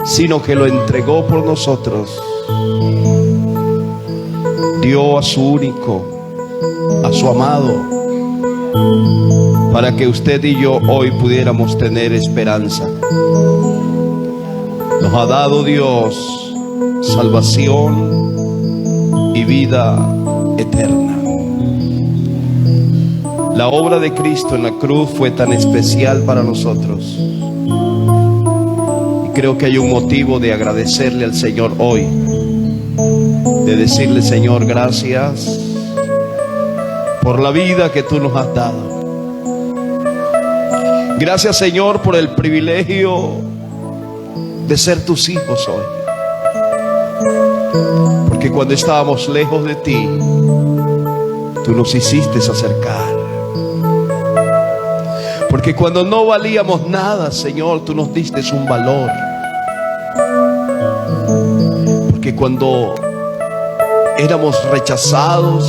sino que lo entregó por nosotros. Dio a su único, a su amado, para que usted y yo hoy pudiéramos tener esperanza. Nos ha dado Dios salvación y vida eterna. La obra de Cristo en la cruz fue tan especial para nosotros. Y creo que hay un motivo de agradecerle al Señor hoy, de decirle: Señor, gracias por la vida que tú nos has dado. Gracias, Señor, por el privilegio de ser tus hijos hoy. Porque cuando estábamos lejos de ti, tú nos hiciste acercar. Porque cuando no valíamos nada, Señor, tú nos diste un valor. Porque cuando éramos rechazados,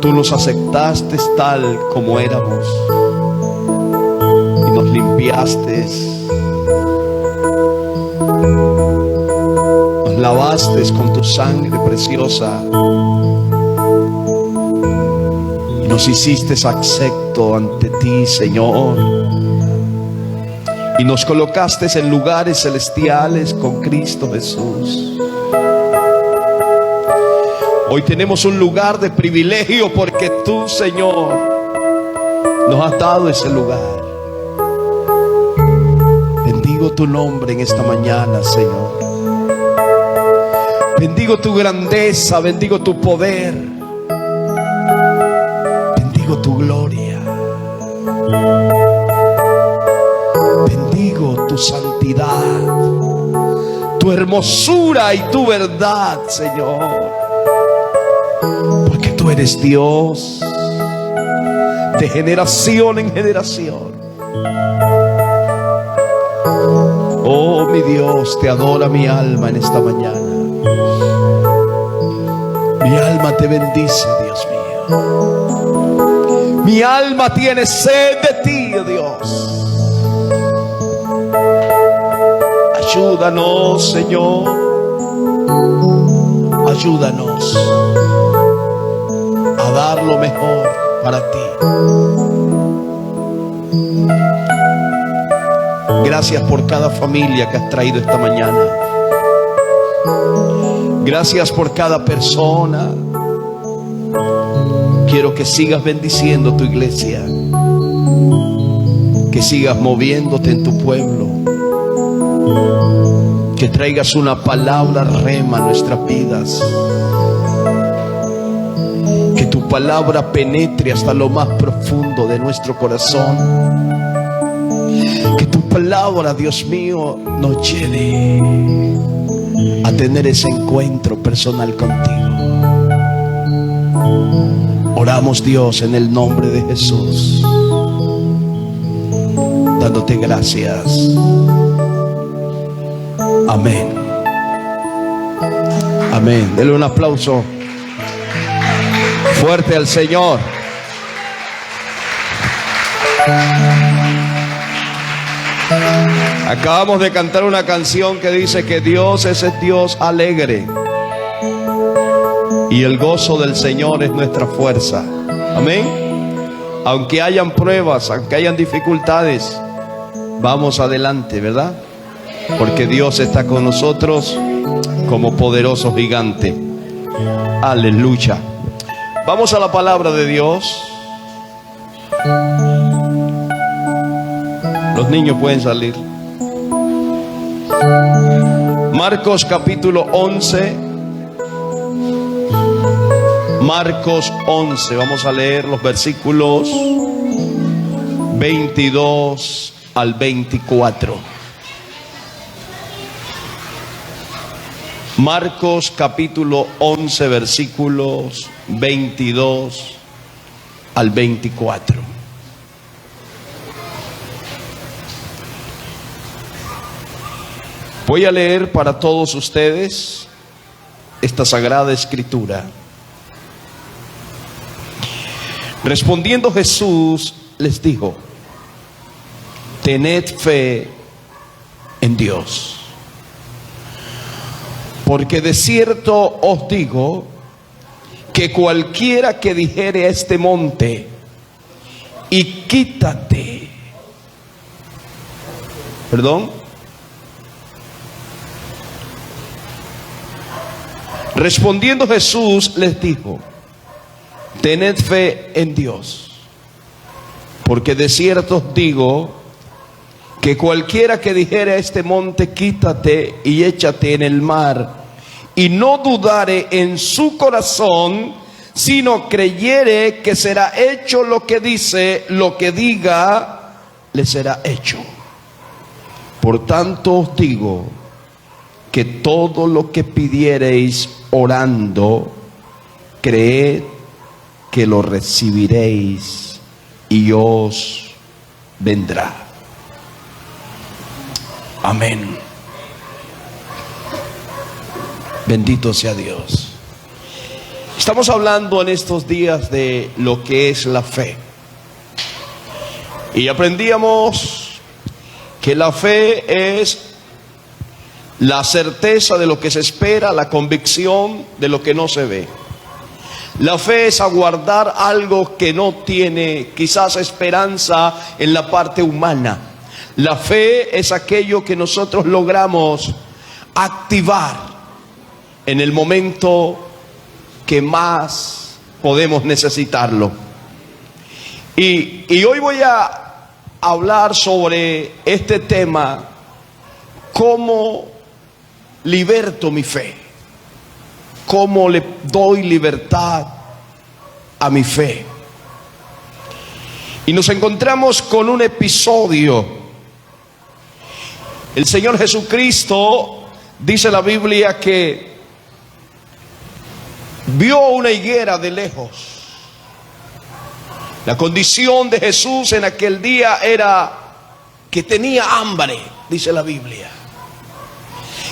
tú nos aceptaste tal como éramos y nos limpiaste, nos lavaste con tu sangre preciosa y nos hiciste acepto ante ti, Señor, y nos colocaste en lugares celestiales con Cristo Jesús. Hoy tenemos un lugar de privilegio porque tú, Señor, nos has dado ese lugar. Bendigo tu nombre en esta mañana, Señor. Bendigo tu grandeza, bendigo tu poder, bendigo tu gloria, bendigo tu santidad, tu hermosura y tu verdad, Señor. Porque tú eres Dios de generación en generación. Oh, mi Dios, te adora mi alma en esta mañana. Mi alma te bendice, Dios mío. Mi alma tiene sed de ti, oh Dios. Ayúdanos, Señor. Ayúdanos a dar lo mejor para ti. Gracias por cada familia que has traído esta mañana. Gracias por cada persona. Quiero que sigas bendiciendo tu iglesia, que sigas moviéndote en tu pueblo, que traigas una palabra rema a nuestras vidas, que tu palabra penetre hasta lo más profundo de nuestro corazón, que tu palabra, Dios mío, nos lleve a tener ese encuentro personal contigo. Oramos, Dios, en el nombre de Jesús, dándote gracias. Amén. Amén. Dele un aplauso fuerte al Señor. Acabamos de cantar una canción que dice que Dios es el Dios alegre y el gozo del Señor es nuestra fuerza. Amén. Aunque hayan pruebas, aunque hayan dificultades, vamos adelante, ¿verdad? Porque Dios está con nosotros como poderoso gigante. Aleluya. Vamos a la palabra de Dios. Los niños pueden salir. Marcos capítulo 11. Marcos 11. Vamos a leer los versículos 22 al 24. Marcos capítulo 11, versículos 22 al 24. Voy a leer para todos ustedes esta sagrada escritura. Respondiendo Jesús les dijo: tened fe en Dios. Porque de cierto os digo que cualquiera que dijere a este monte, y quítate. ¿Perdón? Respondiendo Jesús les dijo: tened fe en Dios, porque de cierto os digo que cualquiera que dijere a este monte, quítate y échate en el mar, y no dudare en su corazón, sino creyere que será hecho lo que dice, lo que diga, le será hecho. Por tanto os digo que todo lo que pidiereis orando, creed que lo recibiréis y os vendrá. Amén. Bendito sea Dios. Estamos hablando en estos días de lo que es la fe. Y aprendíamos que la fe es la certeza de lo que se espera, la convicción de lo que no se ve. La fe es aguardar algo que no tiene quizás esperanza en la parte humana. La fe es aquello que nosotros logramos activar en el momento que más podemos necesitarlo. Y hoy voy a hablar sobre este tema: cómo liberto mi fe, cómo le doy libertad a mi fe. Y nos encontramos con un episodio. El Señor Jesucristo, dice la Biblia, que vio una higuera de lejos. La condición de Jesús en aquel día era que tenía hambre, dice la Biblia.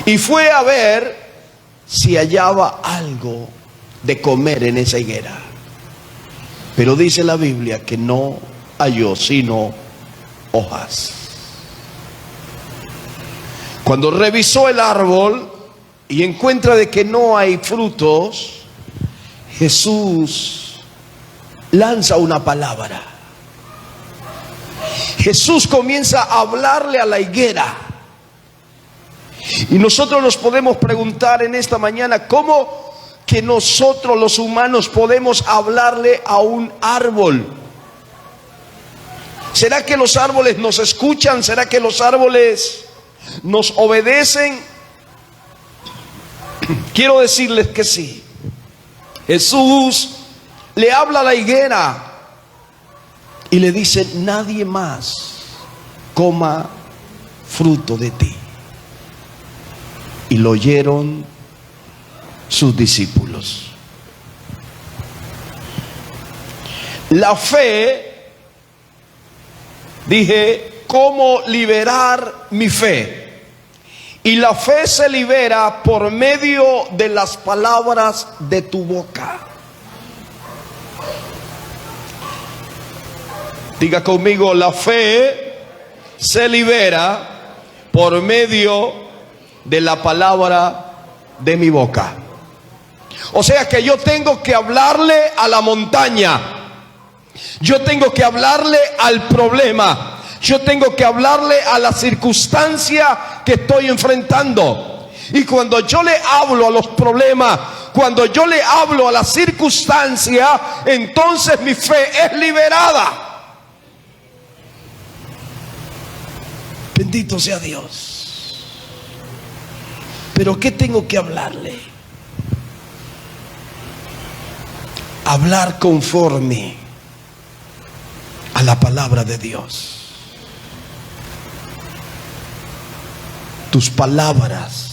Y fue a ver si hallaba algo de comer en esa higuera. Pero dice la Biblia que no halló sino hojas. Cuando revisó el árbol y encuentra de que no hay frutos, Jesús lanza una palabra. Jesús comienza a hablarle a la higuera. Y nosotros nos podemos preguntar en esta mañana: ¿cómo que nosotros los humanos podemos hablarle a un árbol? ¿Será que los árboles nos escuchan? ¿Será que los árboles nos obedecen? Quiero decirles que sí. Jesús le habla a la higuera y le dice: nadie más coma fruto de ti. Y lo oyeron sus discípulos. La fe, dije, ¿cómo liberar mi fe? Y la fe se libera por medio de las palabras de tu boca. Diga conmigo: la fe se libera por medio de la palabra de mi boca. O sea que yo tengo que hablarle a la montaña. Yo tengo que hablarle al problema. Yo tengo que hablarle a la circunstancia que estoy enfrentando. Y cuando yo le hablo a los problemas, cuando yo le hablo a la circunstancia, entonces mi fe es liberada. Bendito sea Dios. Pero ¿qué tengo que hablarle? Hablar conforme a la palabra de Dios. Tus palabras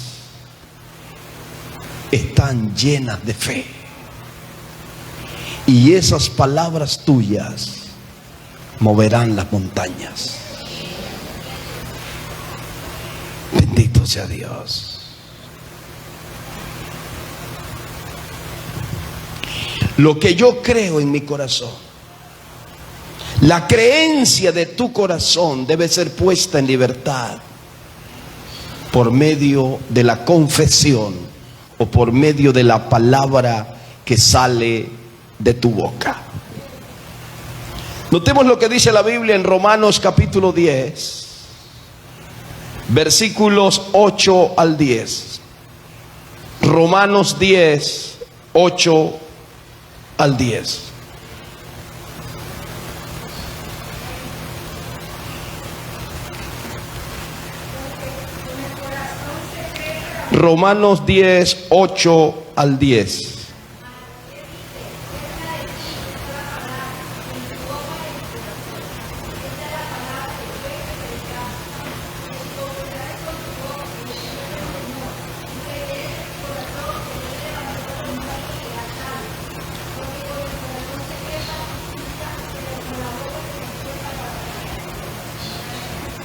están llenas de fe. Y esas palabras tuyas moverán las montañas. Bendito sea Dios. Lo que yo creo en mi corazón, la creencia de tu corazón debe ser puesta en libertad por medio de la confesión o por medio de la palabra que sale de tu boca. Notemos lo que dice la Biblia en Romanos capítulo 10, versículos 8 al 10. Romanos 10, 8 al 10. Romanos 10, 8 al 10.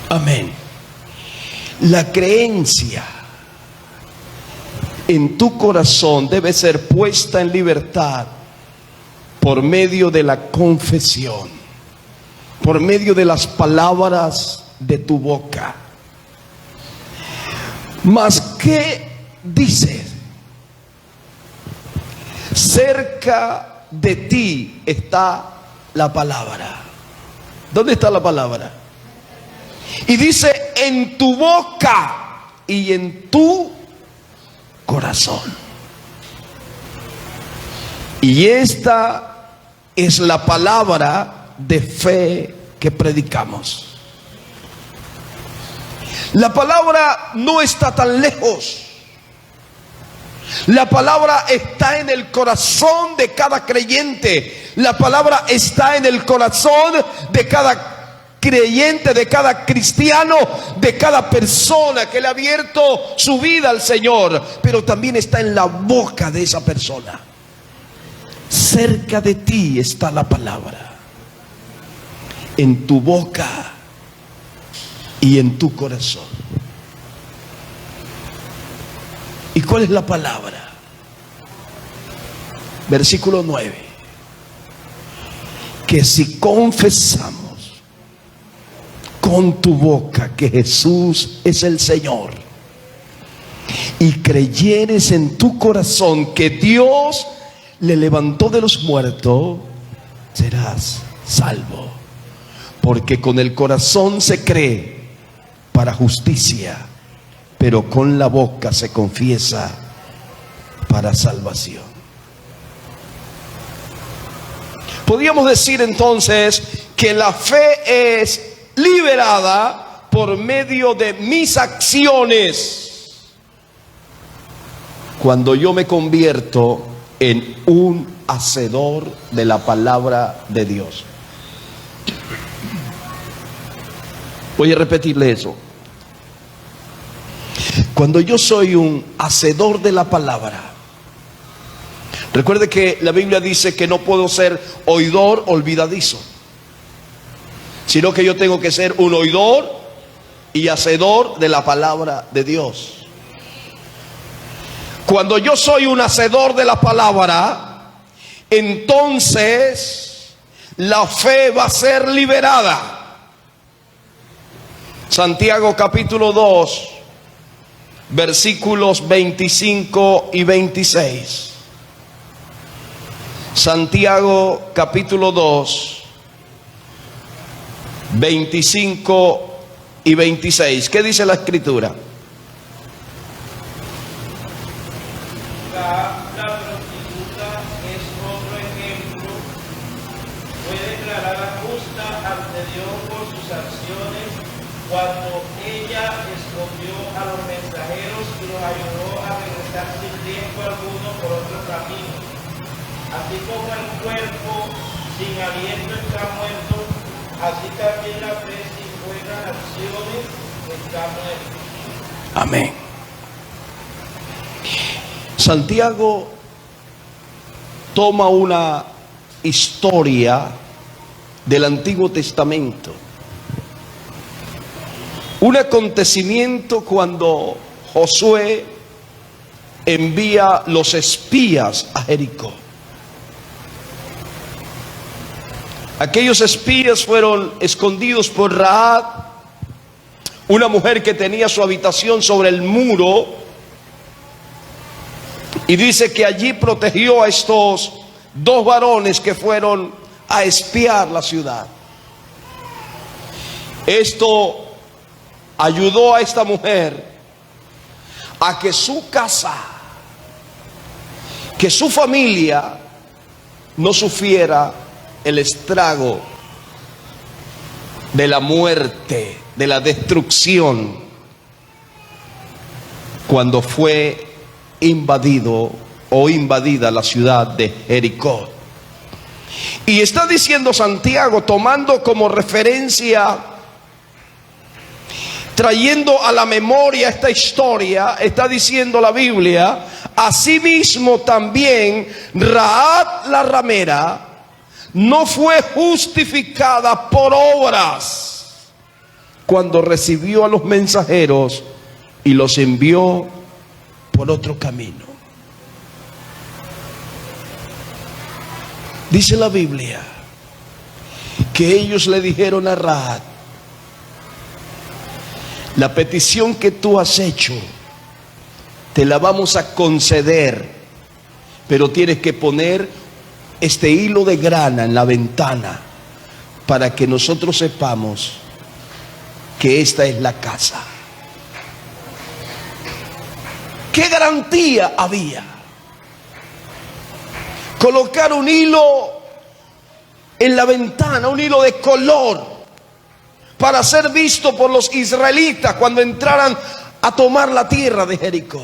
Amén. La creencia en tu corazón debe ser puesta en libertad por medio de la confesión, por medio de las palabras de tu boca. Mas, ¿qué dices? Cerca de ti está la palabra. ¿Dónde está la palabra? Y dice, en tu boca y en tu corazón. Y esta es la palabra de fe que predicamos. La palabra no está tan lejos. La palabra está en el corazón de cada creyente. La palabra está en el corazón de cada creyente, de cada cristiano, de cada persona que le ha abierto su vida al Señor. Pero también está en la boca de esa persona. Cerca de ti está la palabra, en tu boca y en tu corazón. ¿Y cuál es la palabra? Versículo 9. Que si confesamos con tu boca que Jesús es el Señor y creyeres en tu corazón que Dios le levantó de los muertos, serás salvo. Porque con el corazón se cree para justicia, pero con la boca se confiesa para salvación. Podríamos decir entonces que la fe es liberada por medio de mis acciones cuando yo me convierto en un hacedor de la palabra de Dios. Voy a repetirle eso. Cuando yo soy un hacedor de la palabra, recuerde que la Biblia dice que no puedo ser oidor olvidadizo, sino que yo tengo que ser un oidor y hacedor de la palabra de Dios. Cuando yo soy un hacedor de la palabra, entonces la fe va a ser liberada. Santiago capítulo 2, versículos 25 y 26. Santiago capítulo 2, 25 y 26. ¿Qué dice la escritura? La prostituta es otro ejemplo. Fue declarada justa ante Dios por sus acciones cuando ella escondió a los mensajeros y los ayudó a regresar sin riesgo alguno por otro camino. Así como el cuerpo sin aliento está muerto, así también la fe sin buenas acciones está muerta. Amén. Santiago toma una historia del Antiguo Testamento, un acontecimiento cuando Josué envía los espías a Jericó. Aquellos espías fueron escondidos por Rahab, una mujer que tenía su habitación sobre el muro Y dice que allí protegió a estos dos varones que fueron a espiar la ciudad. Esto ayudó a esta mujer a que su casa, que su familia no sufriera el estrago de la muerte, de la destrucción, cuando fue invadido o invadida la ciudad de Jericó. Y está diciendo Santiago, tomando como referencia, trayendo a la memoria esta historia, está diciendo la Biblia: asimismo también Rahab la ramera no fue justificada por obras cuando recibió a los mensajeros y los envió por otro camino. Dice la Biblia que ellos le dijeron a Rahab: la petición que tú has hecho te la vamos a conceder, pero tienes que poner este hilo de grana en la ventana para que nosotros sepamos que esta es la casa. ¿Qué garantía había? Colocar un hilo en la ventana, un hilo de color, para ser visto por los israelitas cuando entraran a tomar la tierra de Jericó.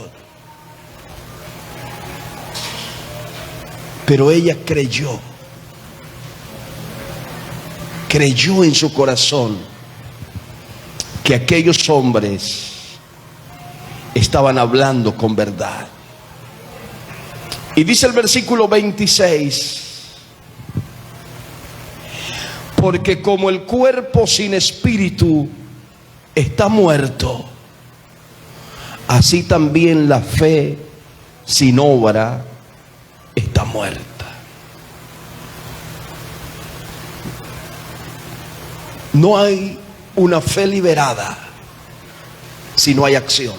Pero ella creyó en su corazón que aquellos hombres estaban hablando con verdad. Y dice el versículo 26: porque como el cuerpo sin espíritu está muerto, así también la fe sin obra está muerta. No hay una fe liberada si no hay acción.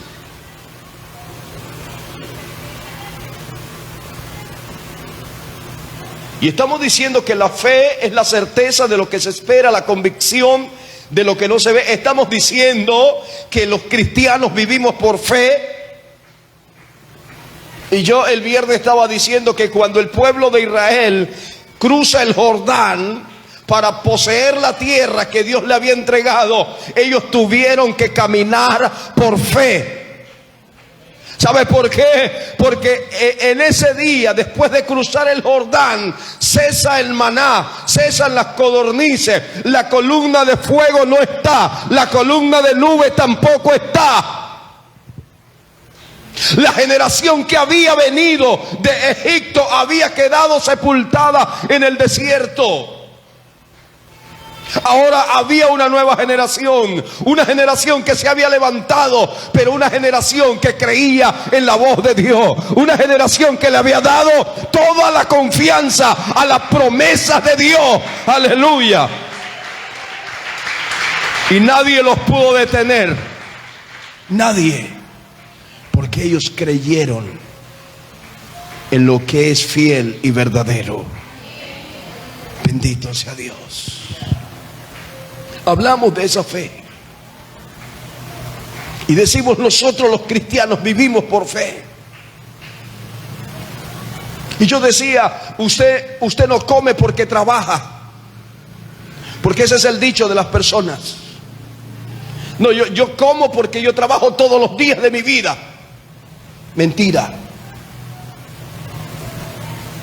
Y estamos diciendo que la fe es la certeza de lo que se espera, la convicción de lo que no se ve. Estamos diciendo que los cristianos vivimos por fe. Y yo el viernes estaba diciendo que cuando el pueblo de Israel cruza el Jordán para poseer la tierra que Dios le había entregado, ellos tuvieron que caminar por fe. ¿Sabe por qué? Porque en ese día, después de cruzar el Jordán, cesa el maná, cesan las codornices, la columna de fuego no está, la columna de nube tampoco está. La generación que había venido de Egipto había quedado sepultada en el desierto. Ahora había una nueva generación, una generación que se había levantado, pero una generación que creía en la voz de Dios, una generación que le había dado toda la confianza a las promesas de Dios. Aleluya. Y nadie los pudo detener, nadie, porque ellos creyeron en lo que es fiel y verdadero. Bendito sea Dios. Hablamos de esa fe y decimos: nosotros los cristianos vivimos por fe. Y yo decía: usted no come porque trabaja, porque ese es el dicho de las personas. No, yo como porque yo trabajo todos los días de mi vida. Mentira.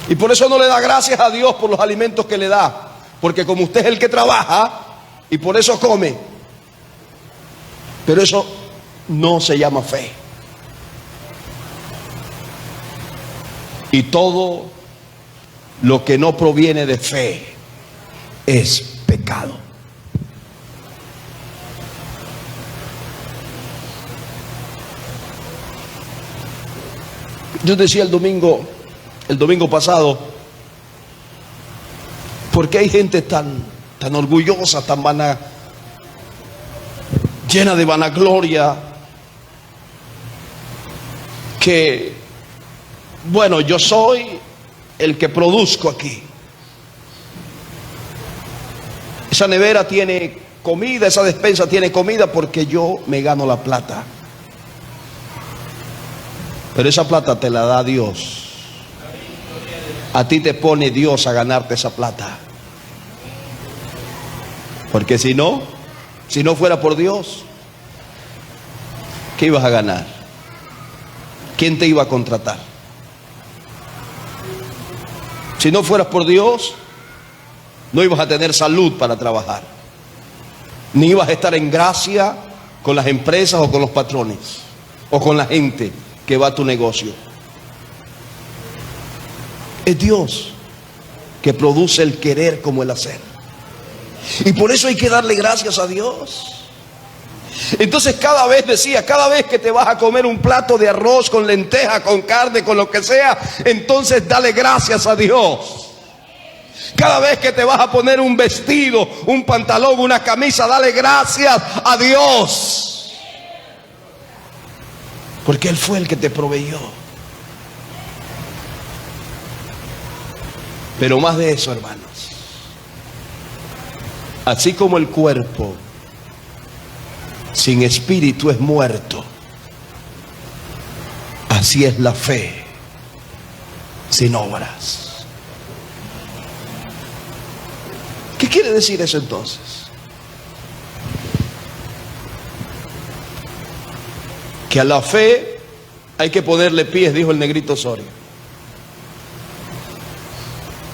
Y por eso no le da gracias a Dios por los alimentos que le da, porque como usted es el que trabaja y por eso come. Pero eso no se llama fe. Y todo lo que no proviene de fe es pecado. Yo decía el domingo pasado, ¿por qué hay gente tan orgullosa, llena de vanagloria, que bueno, yo soy el que produzco aquí. Esa nevera tiene comida, esa despensa tiene comida porque yo me gano la plata. Pero esa plata te la da Dios. A ti te pone Dios a ganarte esa plata. Porque si no fuera por Dios, ¿qué ibas a ganar? ¿Quién te iba a contratar? Si no fueras por Dios, no ibas a tener salud para trabajar, ni ibas a estar en gracia con las empresas o con los patrones o con la gente que va a tu negocio. Es Dios que produce el querer como el hacer, y por eso hay que darle gracias a Dios. Entonces cada vez que te vas a comer un plato de arroz con lenteja, con carne, con lo que sea, entonces dale gracias a Dios. Cada vez que te vas a poner un vestido, un pantalón, una camisa, dale gracias a Dios. Porque Él fue el que te proveyó. Pero más de eso, hermanos. Así como el cuerpo sin espíritu es muerto, así es la fe sin obras. ¿Qué quiere decir eso entonces? Que a la fe hay que ponerle pies, dijo el negrito Osorio.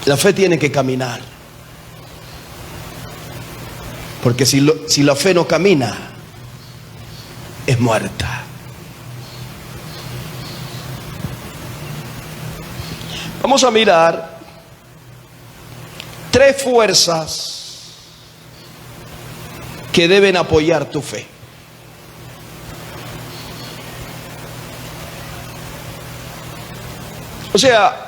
La fe tiene que caminar. Porque si la fe no camina, es muerta. Vamos a mirar 3 fuerzas que deben apoyar tu fe. O sea,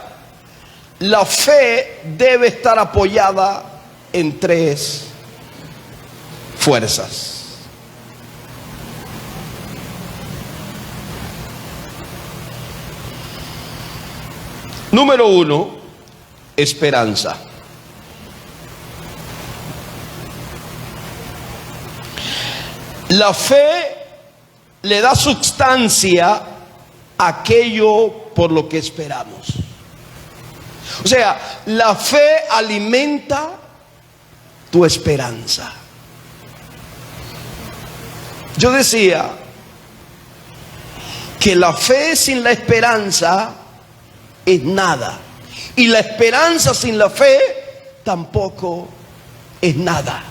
la fe debe estar apoyada en 3 fuerzas. Número 1, esperanza. La fe le da sustancia a aquello por lo que esperamos. O sea, la fe alimenta tu esperanza. Yo decía que la fe sin la esperanza es nada, y la esperanza sin la fe tampoco es nada.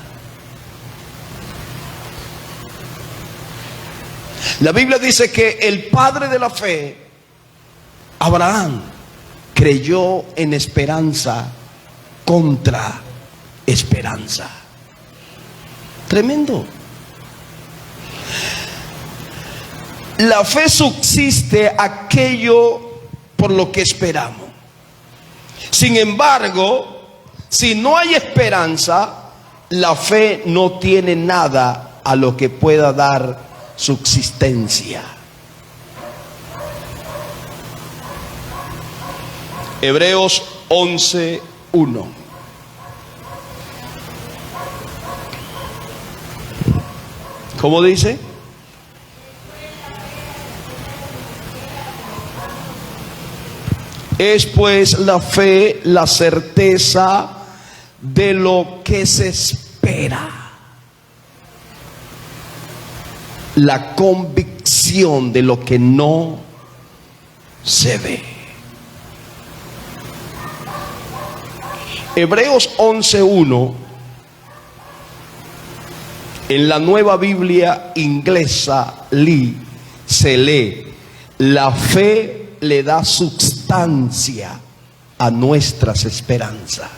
La Biblia dice que el padre de la fe, Abraham, creyó en esperanza contra esperanza. Tremendo. La fe subsiste aquello por lo que esperamos. Sin embargo, si no hay esperanza, la fe no tiene nada a lo que pueda dar subsistencia. Hebreos 11:1. ¿Cómo dice? Es pues la fe la certeza de lo que se espera, la convicción de lo que no se ve. Hebreos 11:1 en la Nueva Biblia Inglesa se lee: la fe le da sustancia a nuestras esperanzas.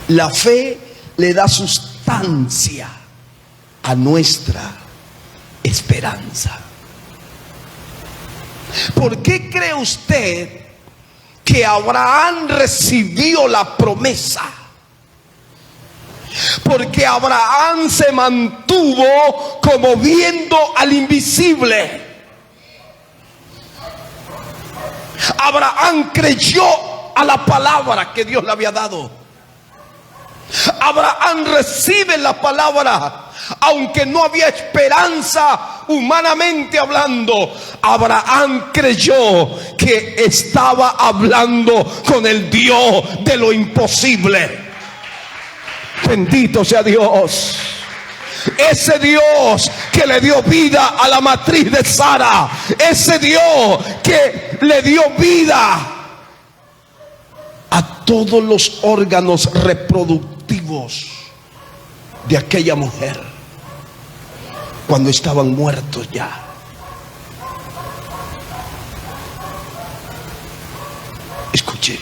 La fe le da sustancia a nuestra esperanza. ¿Por qué cree usted que Abraham recibió la promesa? Porque Abraham se mantuvo como viendo al invisible. Abraham creyó a la palabra que Dios le había dado. Abraham recibe la palabra, aunque no había esperanza humanamente hablando. Abraham creyó que estaba hablando con el Dios de lo imposible. Bendito sea Dios. Ese Dios que le dio vida a la matriz de Sara, ese Dios que le dio vida a todos los órganos reproductivos de aquella mujer cuando estaban muertos ya. Escuche,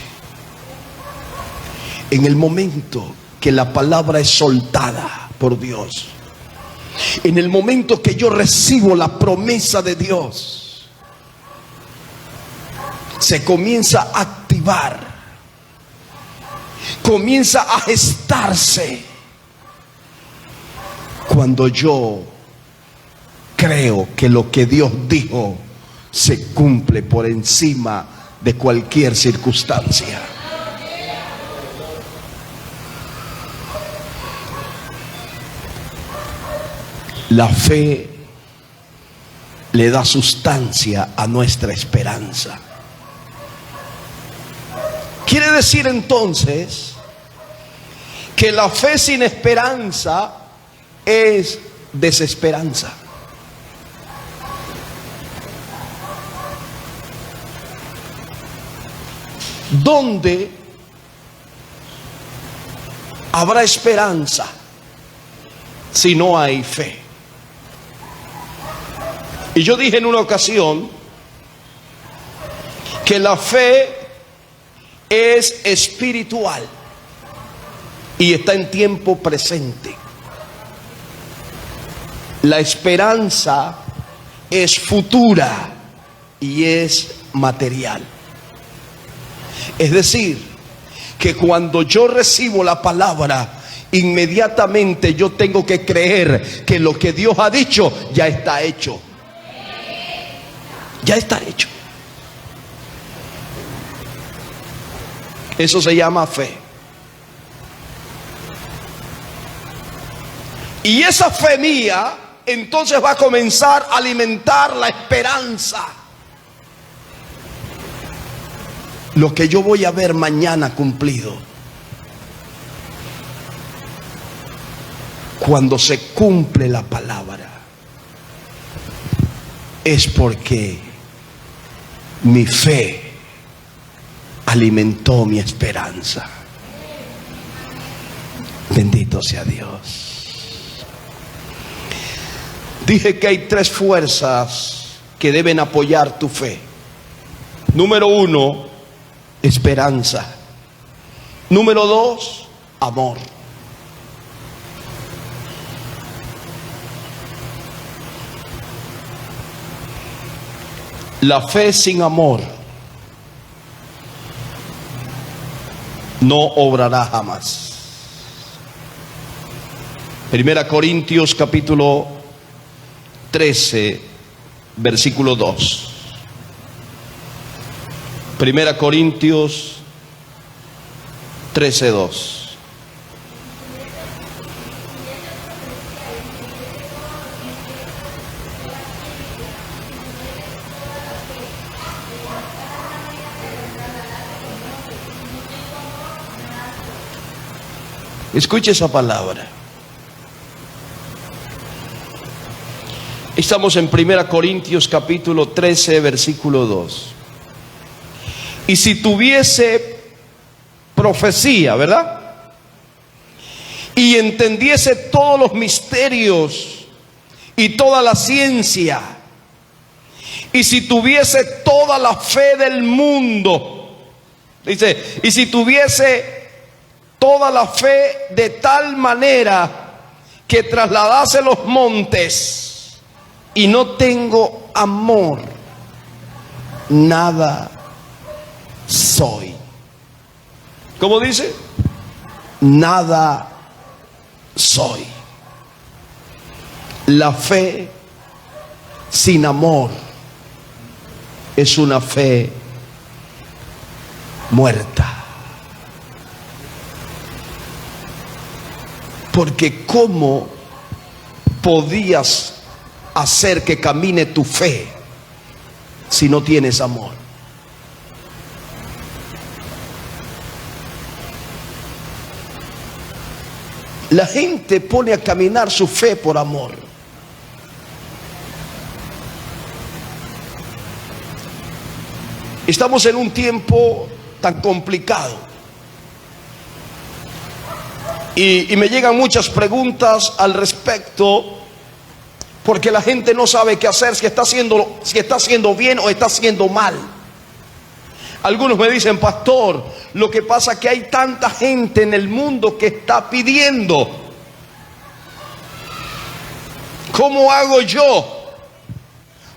en el momento que la palabra es soltada por Dios, en el momento que yo recibo la promesa de Dios, se comienza a activar, comienza a gestarse. Cuando yo creo que lo que Dios dijo se cumple por encima de cualquier circunstancia. La fe le da sustancia a nuestra esperanza. Quiere decir entonces que la fe sin esperanza es desesperanza. ¿Dónde habrá esperanza si no hay fe? Y yo dije en una ocasión que la fe es espiritual y está en tiempo presente. La esperanza es futura y es material. Es decir, que cuando yo recibo la palabra, inmediatamente yo tengo que creer que lo que Dios ha dicho ya está hecho. Ya está hecho. Eso se llama fe. Y esa fe mía entonces va a comenzar a alimentar la esperanza. Lo que yo voy a ver mañana cumplido, cuando se cumple la palabra, es porque mi fe alimentó mi esperanza. Bendito sea Dios. Dije que hay tres fuerzas que deben apoyar tu fe. Número uno, esperanza. Número dos, amor. La fe sin amor no obrará jamás. 1 Corintios capítulo 13, versículo 2. 1 Corintios 13, 2. Escuche esa palabra. Estamos en 1 Corintios capítulo 13, versículo 2. Y si tuviese profecía, ¿verdad? Y entendiese todos los misterios y toda la ciencia, y si tuviese toda la fe del mundo, dice, y si tuviese toda la fe de tal manera que trasladase los montes, y no tengo amor, nada soy. ¿Cómo dice? Nada soy. La fe sin amor es una fe muerta. Porque ¿cómo podías hacer que camine tu fe si no tienes amor? La gente pone a caminar su fe por amor. Estamos en un tiempo tan complicado y me llegan muchas preguntas al respecto, porque la gente no sabe qué hacer, si está haciendo bien o está haciendo mal. Algunos me dicen: pastor, lo que pasa es que hay tanta gente en el mundo que está pidiendo. ¿Cómo hago yo?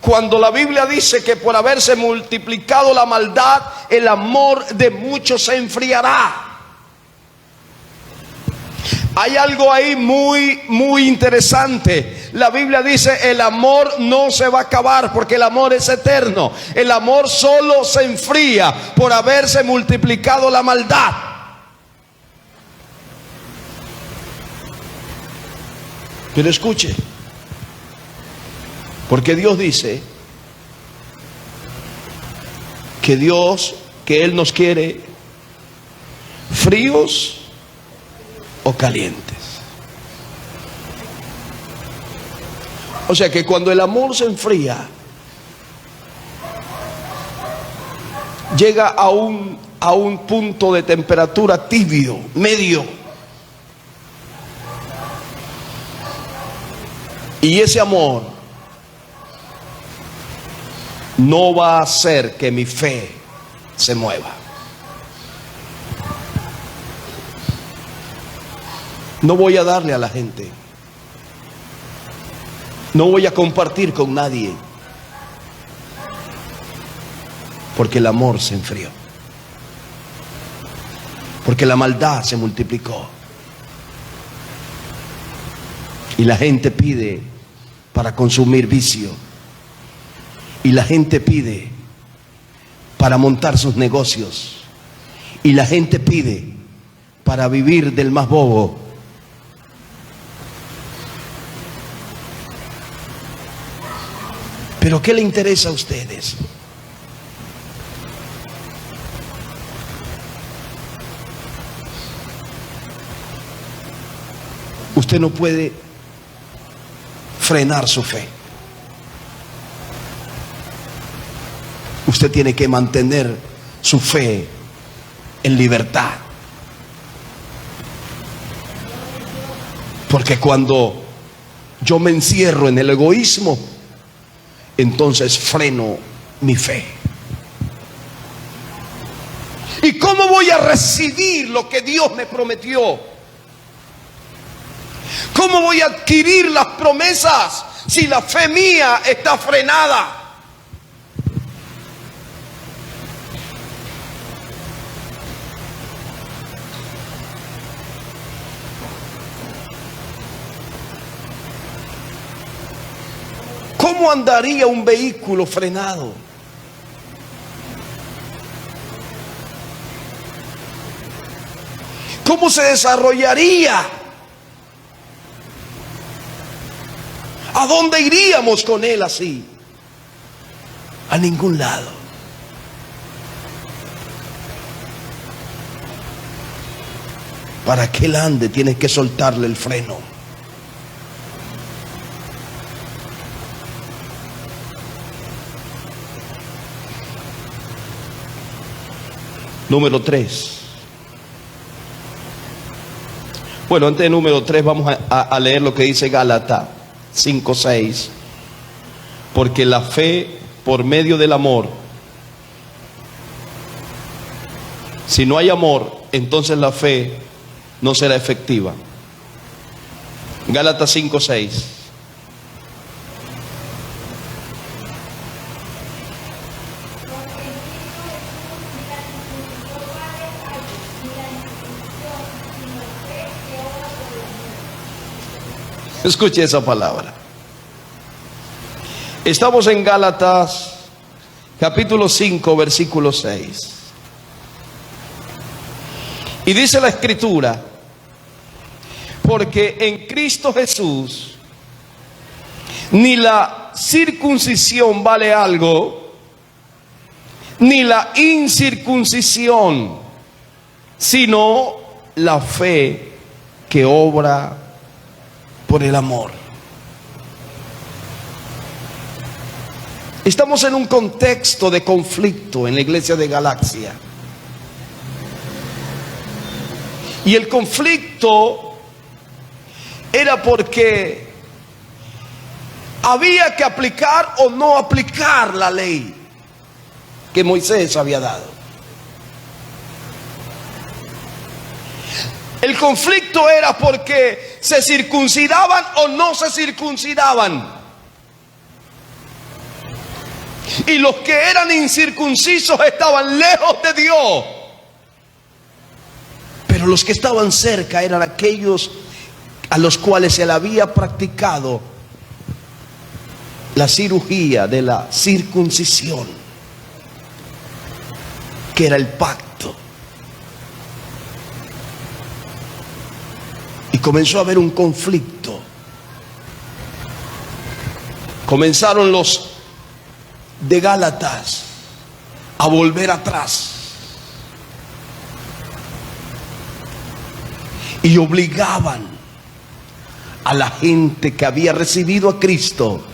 Cuando la Biblia dice que por haberse multiplicado la maldad, el amor de muchos se enfriará. Hay algo ahí muy interesante. La Biblia dice: el amor no se va a acabar, porque el amor es eterno. El amor solo se enfría por haberse multiplicado la maldad. Pero escuche, porque Dios dice que Él nos quiere fríos o calientes. O sea que cuando el amor se enfría, llega a un punto de temperatura tibio, medio. Y ese amor no va a hacer que mi fe se mueva. No voy a darle a la gente. No voy a compartir con nadie. Porque el amor se enfrió. Porque la maldad se multiplicó. Y la gente pide para consumir vicio. Y la gente pide para montar sus negocios. Y la gente pide para vivir del más bobo. ¿Pero qué le interesa a ustedes? Usted no puede frenar su fe. Usted tiene que mantener su fe en libertad. Porque cuando yo me encierro en el egoísmo, entonces freno mi fe. ¿Y cómo voy a recibir lo que Dios me prometió? ¿Cómo voy a adquirir las promesas si la fe mía está frenada? ¿Cómo andaría un vehículo frenado? ¿Cómo se desarrollaría? ¿A dónde iríamos con él así? A ningún lado. Para que él ande, tienes que soltarle el freno. Número 3. Bueno, antes de número 3 vamos a leer lo que dice Gálatas 5:6. Porque la fe por medio del amor. Si no hay amor, entonces la fe no será efectiva. Gálatas 5:6. Escuche esa palabra. Estamos en Gálatas capítulo 5 versículo 6. Y dice la Escritura, porque en Cristo Jesús ni la circuncisión vale algo, ni la incircuncisión, sino la fe que obra por el amor. Estamos en un contexto de conflicto en la iglesia de Galacia. Y el conflicto era porque había que aplicar o no aplicar la ley que Moisés había dado. El conflicto era porque se circuncidaban o no se circuncidaban. Y los que eran incircuncisos estaban lejos de Dios. Pero los que estaban cerca eran aquellos a los cuales se le había practicado la cirugía de la circuncisión, que era el pacto. Y comenzó a haber un conflicto. Comenzaron los de Gálatas a volver atrás y obligaban a la gente que había recibido a Cristo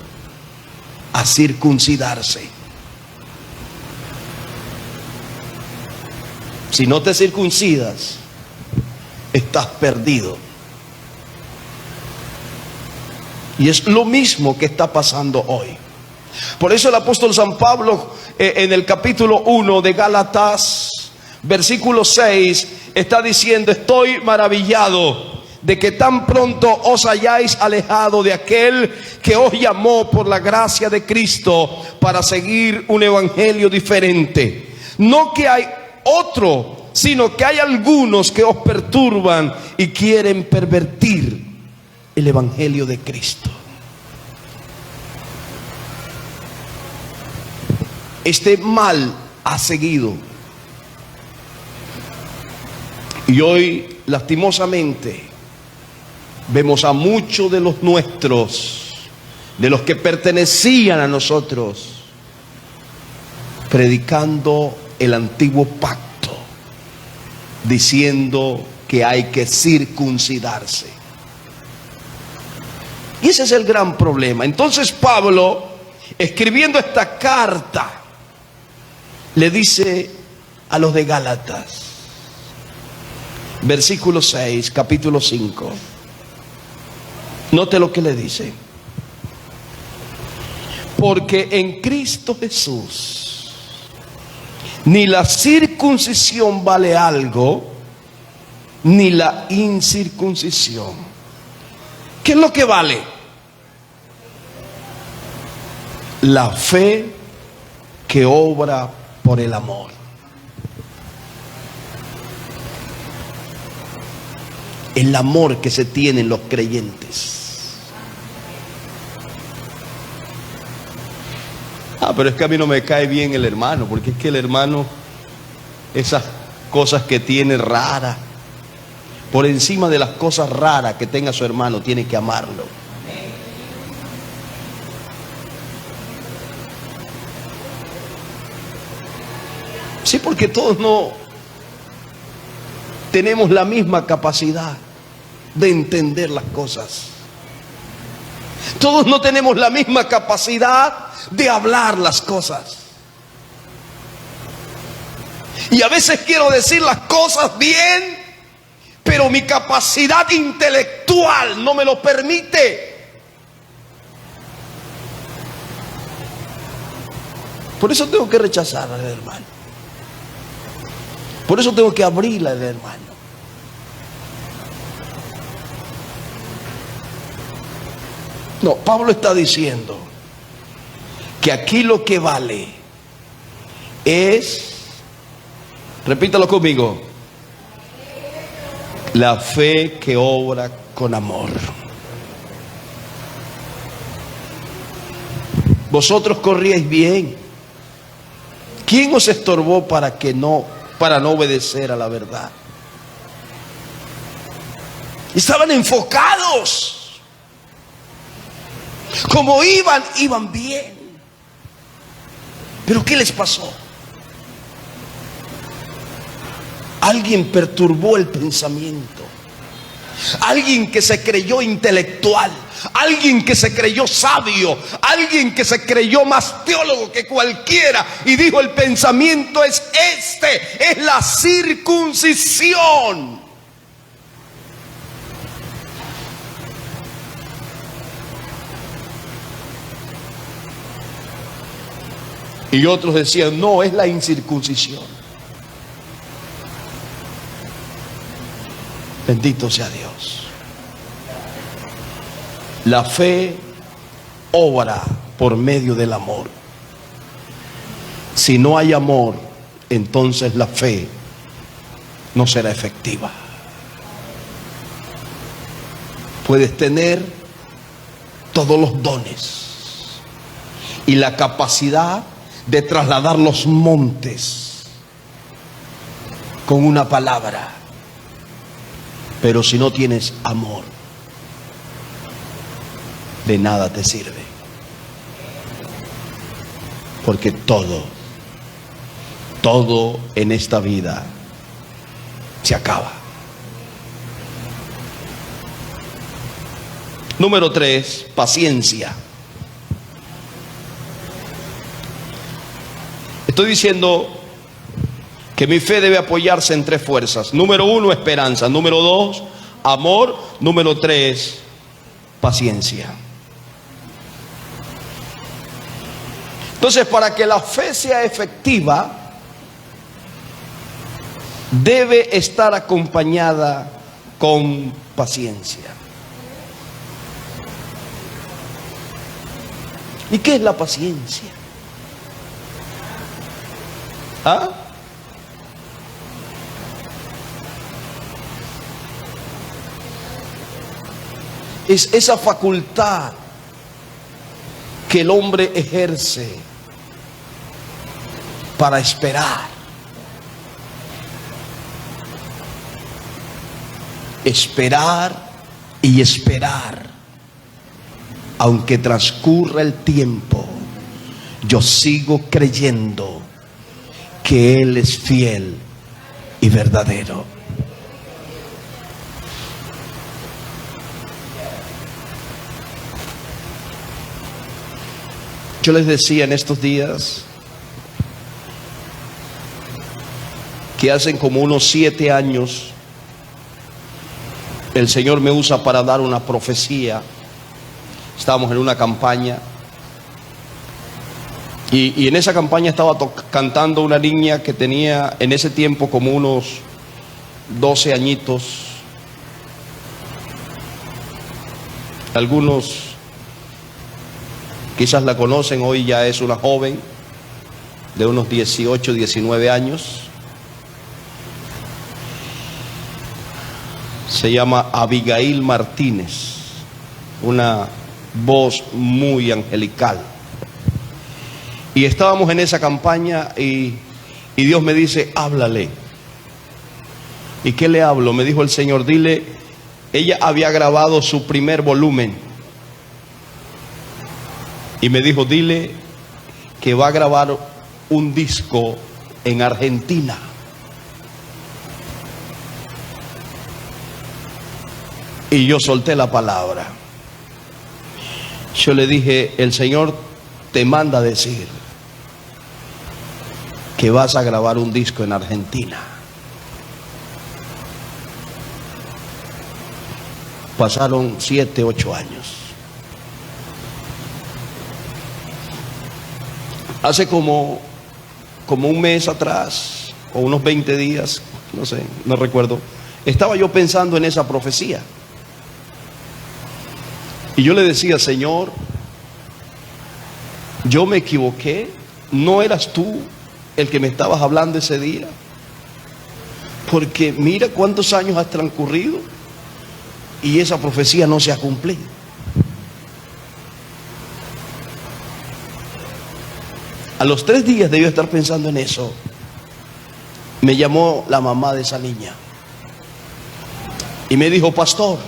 a circuncidarse. Si no te circuncidas, estás perdido. Y es lo mismo que está pasando hoy. Por eso el apóstol San Pablo en el capítulo 1 de Gálatas, versículo 6, está diciendo: estoy maravillado de que tan pronto os hayáis alejado de aquel que os llamó por la gracia de Cristo para seguir un evangelio diferente. No que hay otro, sino que hay algunos que os perturban y quieren pervertir el evangelio de Cristo. Este mal ha seguido. Y hoy, lastimosamente, vemos a muchos de los nuestros, de los que pertenecían a nosotros, predicando el antiguo pacto, diciendo que hay que circuncidarse. Y ese es el gran problema. Entonces Pablo, escribiendo esta carta, le dice a los de Gálatas, versículo 6, capítulo 5. Note lo que le dice: porque en Cristo Jesús ni la circuncisión vale algo, ni la incircuncisión. ¿Qué es lo que vale? La fe que obra por el amor. El amor que se tienen los creyentes. Pero es que a mí no me cae bien el hermano, porque es que el hermano, esas cosas que tiene raras, por encima de las cosas raras que tenga su hermano, tiene que amarlo. Sí, porque todos no tenemos la misma capacidad de entender las cosas. Todos no tenemos la misma capacidad de hablar las cosas. Y a veces quiero decir las cosas bien, pero mi capacidad intelectual no me lo permite. Por eso tengo que rechazar al hermano. Por eso tengo que abrirla al hermano. No, Pablo está diciendo que aquí lo que vale es, repítalo conmigo, la fe que obra con amor. Vosotros corríais bien. ¿Quién os estorbó para no obedecer a la verdad? Estaban enfocados. Como iban bien. Pero ¿qué les pasó? Alguien perturbó el pensamiento. Alguien que se creyó intelectual, alguien que se creyó sabio, alguien que se creyó más teólogo que cualquiera y dijo: el pensamiento es es la circuncisión. Y otros decían: no, es la incircuncisión. Bendito sea Dios. La fe obra por medio del amor. Si no hay amor, entonces la fe no será efectiva. Puedes tener todos los dones y la capacidad de trasladar los montes con una palabra, pero si no tienes amor, de nada te sirve. Porque todo en esta vida se acaba. Número 3, paciencia. Estoy diciendo que mi fe debe apoyarse en 3 fuerzas. Número 1, esperanza. Número 2, amor. Número 3, paciencia. Entonces, para que la fe sea efectiva, debe estar acompañada con paciencia. ¿Y qué es la paciencia? ¿Ah? Es esa facultad que el hombre ejerce para esperar. Esperar y esperar. Aunque transcurra el tiempo, yo sigo creyendo que Él es fiel y verdadero. Yo les decía en estos días que hacen como unos 7 años el Señor me usa para dar una profecía. Estábamos en una campaña y en esa campaña estaba cantando una niña que tenía en ese tiempo como unos 12 añitos. Algunos quizás la conocen, hoy ya es una joven de unos 18, 19 años. Se llama Abigail Martínez, una voz muy angelical. Y estábamos en esa campaña y Dios me dice: háblale. ¿Y qué le hablo? Me dijo el Señor: dile, ella había grabado su primer volumen. Y me dijo: dile que va a grabar un disco en Argentina. Y yo solté la palabra. Yo le dije: el Señor te manda a decir que vas a grabar un disco en Argentina. Pasaron 7, 8 años. Hace como un mes atrás, o unos 20 días, no sé, no recuerdo, estaba yo pensando en esa profecía. Y yo le decía: Señor, yo me equivoqué, no eras tú el que me estabas hablando ese día, porque mira cuántos años has transcurrido y esa profecía no se ha cumplido. A los 3 días de yo estar pensando en eso, me llamó la mamá de esa niña Y me dijo: pastor,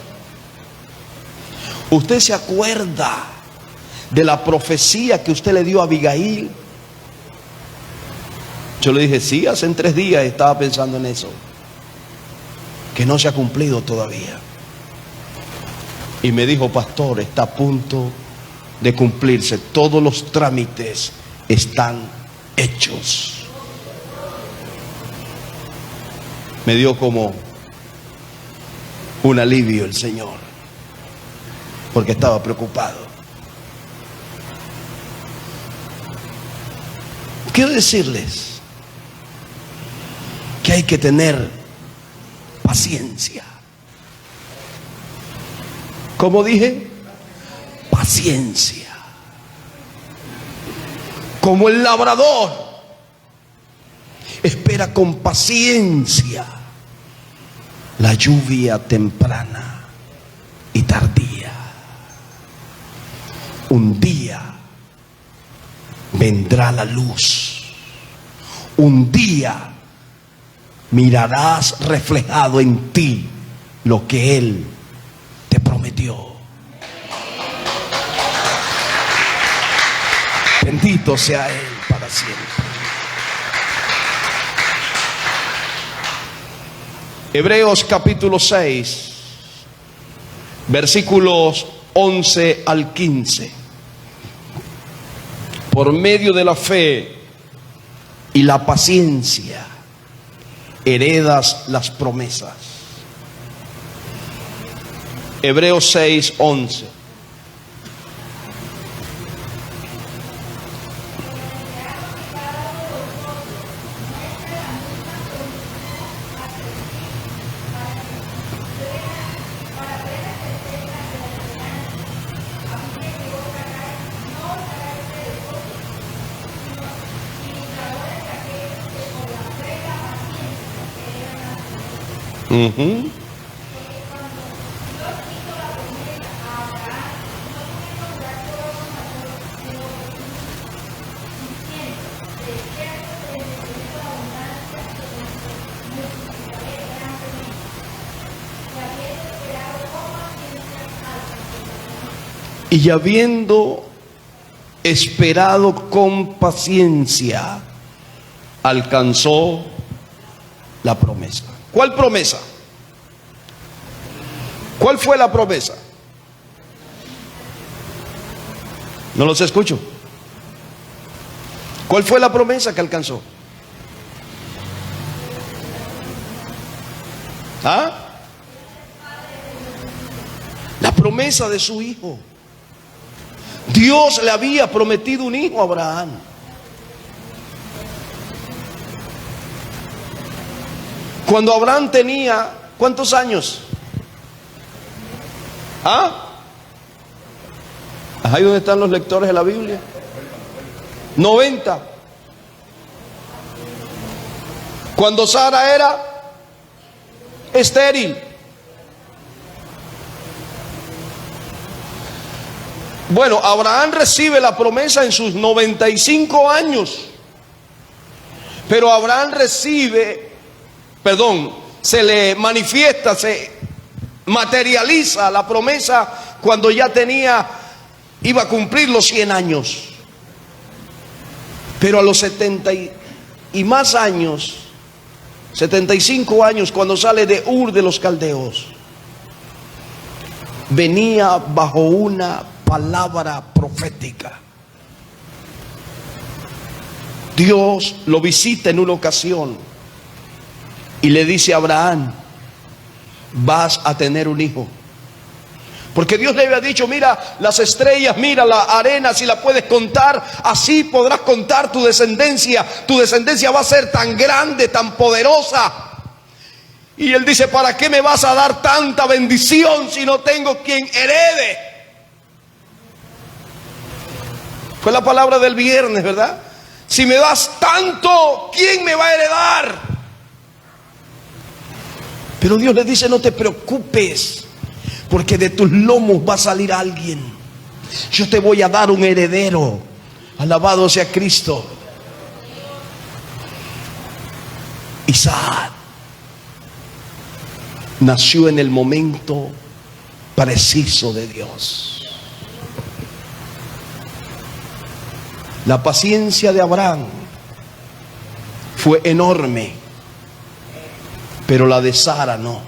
¿usted se acuerda de la profecía que usted le dio a Abigail? Yo le dije: sí, hace 3 días estaba pensando en eso, que no se ha cumplido todavía. Y me dijo: pastor, está a punto de cumplirse, todos los trámites están hechos. Me dio como un alivio el Señor, porque estaba preocupado. Quiero decirles que hay que tener paciencia. ¿Cómo dije? Paciencia. Como el labrador espera con paciencia la lluvia temprana y tardía. Un día vendrá la luz. Un día mirarás reflejado en ti lo que Él te prometió. Bendito sea Él para siempre. Hebreos capítulo 6, versículos 11 al 15. Por medio de la fe y la paciencia heredas las promesas. Hebreos 6, 11. Y habiendo esperado con paciencia, alcanzó la promesa. ¿Cuál promesa? ¿Cuál fue la promesa? No los escucho. ¿Cuál fue la promesa que alcanzó? ¿Ah? La promesa de su hijo. Dios le había prometido un hijo a Abraham. Cuando Abraham tenía, ¿cuántos años? ¿Ah? Ahí donde están los lectores de la Biblia. 90. Cuando Sara era estéril. Bueno, Abraham recibe la promesa en sus 95 años. Pero Abraham se le manifiesta, se materializa la promesa cuando ya iba a cumplir los 100 años. Pero a los 70 y más años, 75 años, cuando sale de Ur de los Caldeos, venía bajo una palabra profética. Dios lo visita en una ocasión y le dice a Abraham: vas a tener un hijo. Porque Dios le había dicho: mira las estrellas, mira la arena, si la puedes contar, así podrás contar tu descendencia. Tu descendencia va a ser tan grande, tan poderosa. Y él dice: ¿para qué me vas a dar tanta bendición si no tengo quien herede? Fue la palabra del viernes, ¿verdad? Si me das tanto, ¿quién me va a heredar? Pero Dios le dice: no te preocupes, porque de tus lomos va a salir alguien. Yo te voy a dar un heredero. Alabado sea Cristo. Isaac. nació en el momento preciso de Dios. La paciencia de Abraham fue enorme, pero la de Sara no.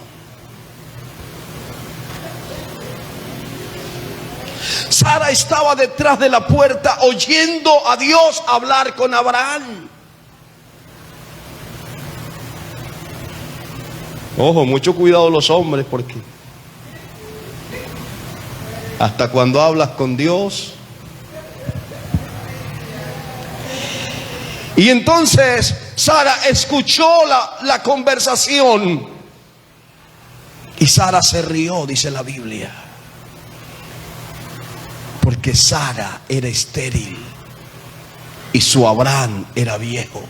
Sara estaba detrás de la puerta oyendo a Dios hablar con Abraham. Ojo, mucho cuidado los hombres, porque hasta cuando hablas con Dios. Y entonces Sara escuchó la conversación y Sara se rió, dice la Biblia, porque Sara era estéril y su Abraham era viejo.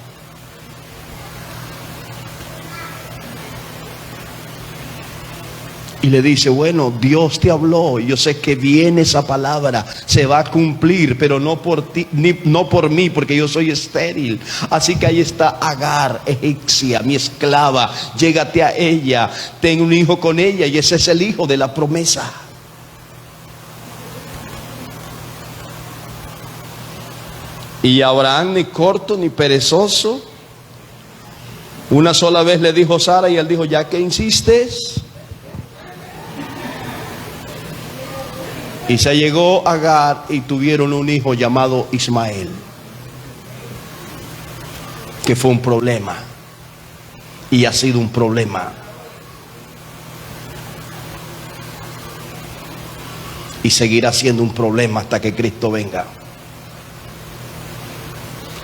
Y le dice, bueno, Dios te habló, yo sé que viene esa palabra, se va a cumplir, pero no por ti, no por mí, porque yo soy estéril. Así que ahí está Agar, egipcia, mi esclava, llégate a ella, ten un hijo con ella, y ese es el hijo de la promesa. Y Abraham, ni corto ni perezoso, una sola vez le dijo Sara, y él dijo, ya que insistes. Y se llegó a Agar y tuvieron un hijo llamado Ismael, que fue un problema y ha sido un problema. Y seguirá siendo un problema hasta que Cristo venga.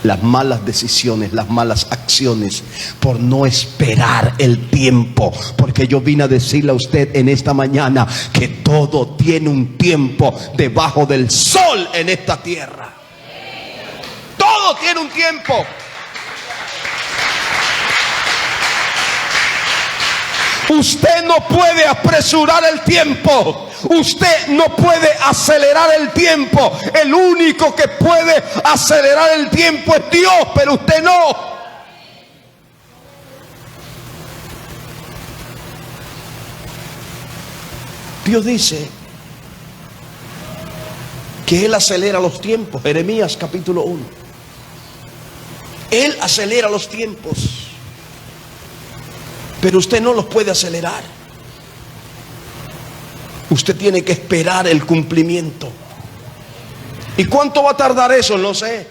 Las malas decisiones, las malas acciones por no esperar el tiempo. Porque yo vine a decirle a usted en esta mañana que todo tiene un tiempo debajo del sol en esta tierra. Todo tiene un tiempo. Usted no puede apresurar el tiempo. Usted no puede acelerar el tiempo. El único que puede acelerar el tiempo es Dios, pero usted no. Dios dice que Él acelera los tiempos. Jeremías capítulo 1. Él acelera los tiempos, pero usted no los puede acelerar. Usted tiene que esperar el cumplimiento. ¿Y cuánto va a tardar eso? No sé.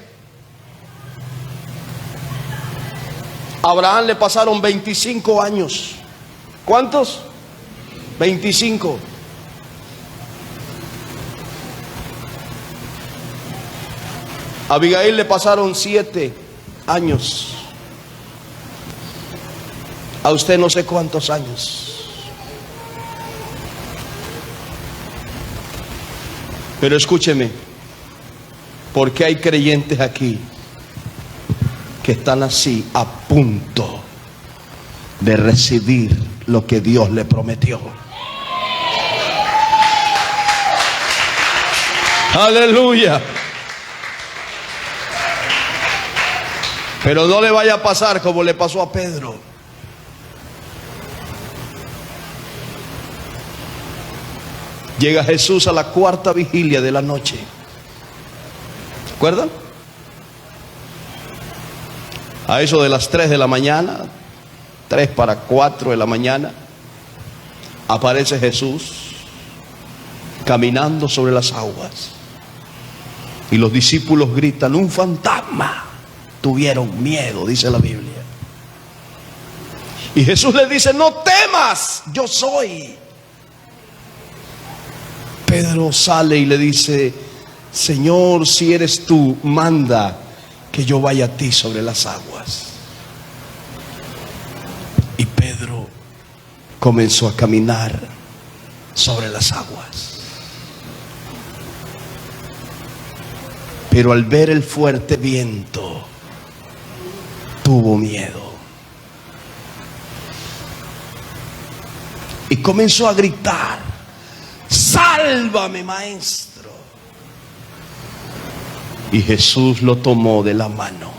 A Abraham le pasaron 25 años. ¿Cuántos? 25. A Abigail le pasaron 7 años. A usted no sé cuántos años. Pero escúcheme, porque hay creyentes aquí que están así a punto de recibir lo que Dios le prometió. Aleluya. Pero no le vaya a pasar como le pasó a Pedro. Llega Jesús a la 4ª vigilia de la noche. ¿Recuerdan? A eso de las 3 de la mañana, 3 para 4 de la mañana, aparece Jesús caminando sobre las aguas. Y los discípulos gritan, un fantasma. Tuvieron miedo, dice la Biblia. Y Jesús les dice, no temas, yo soy. Pedro sale y le dice, Señor, si eres tú, manda que yo vaya a ti sobre las aguas. Y Pedro comenzó a caminar sobre las aguas. Pero al ver el fuerte viento, tuvo miedo. Y comenzó a gritar, sálvame, maestro. Y Jesús lo tomó de la mano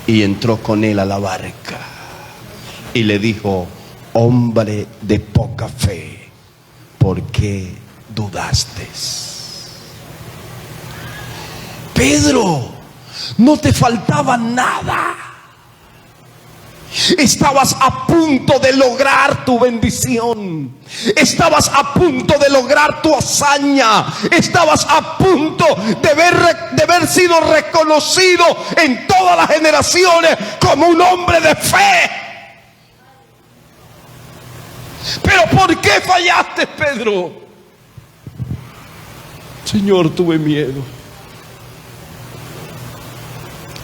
y entró con él a la barca y le dijo, hombre de poca fe, ¿por qué dudaste? Pedro, no te faltaba nada. Estabas a punto de lograr tu bendición. Estabas a punto de lograr tu hazaña. Estabas a punto de haber sido reconocido en todas las generaciones como un hombre de fe. Pero ¿por qué fallaste, Pedro? Señor, tuve miedo.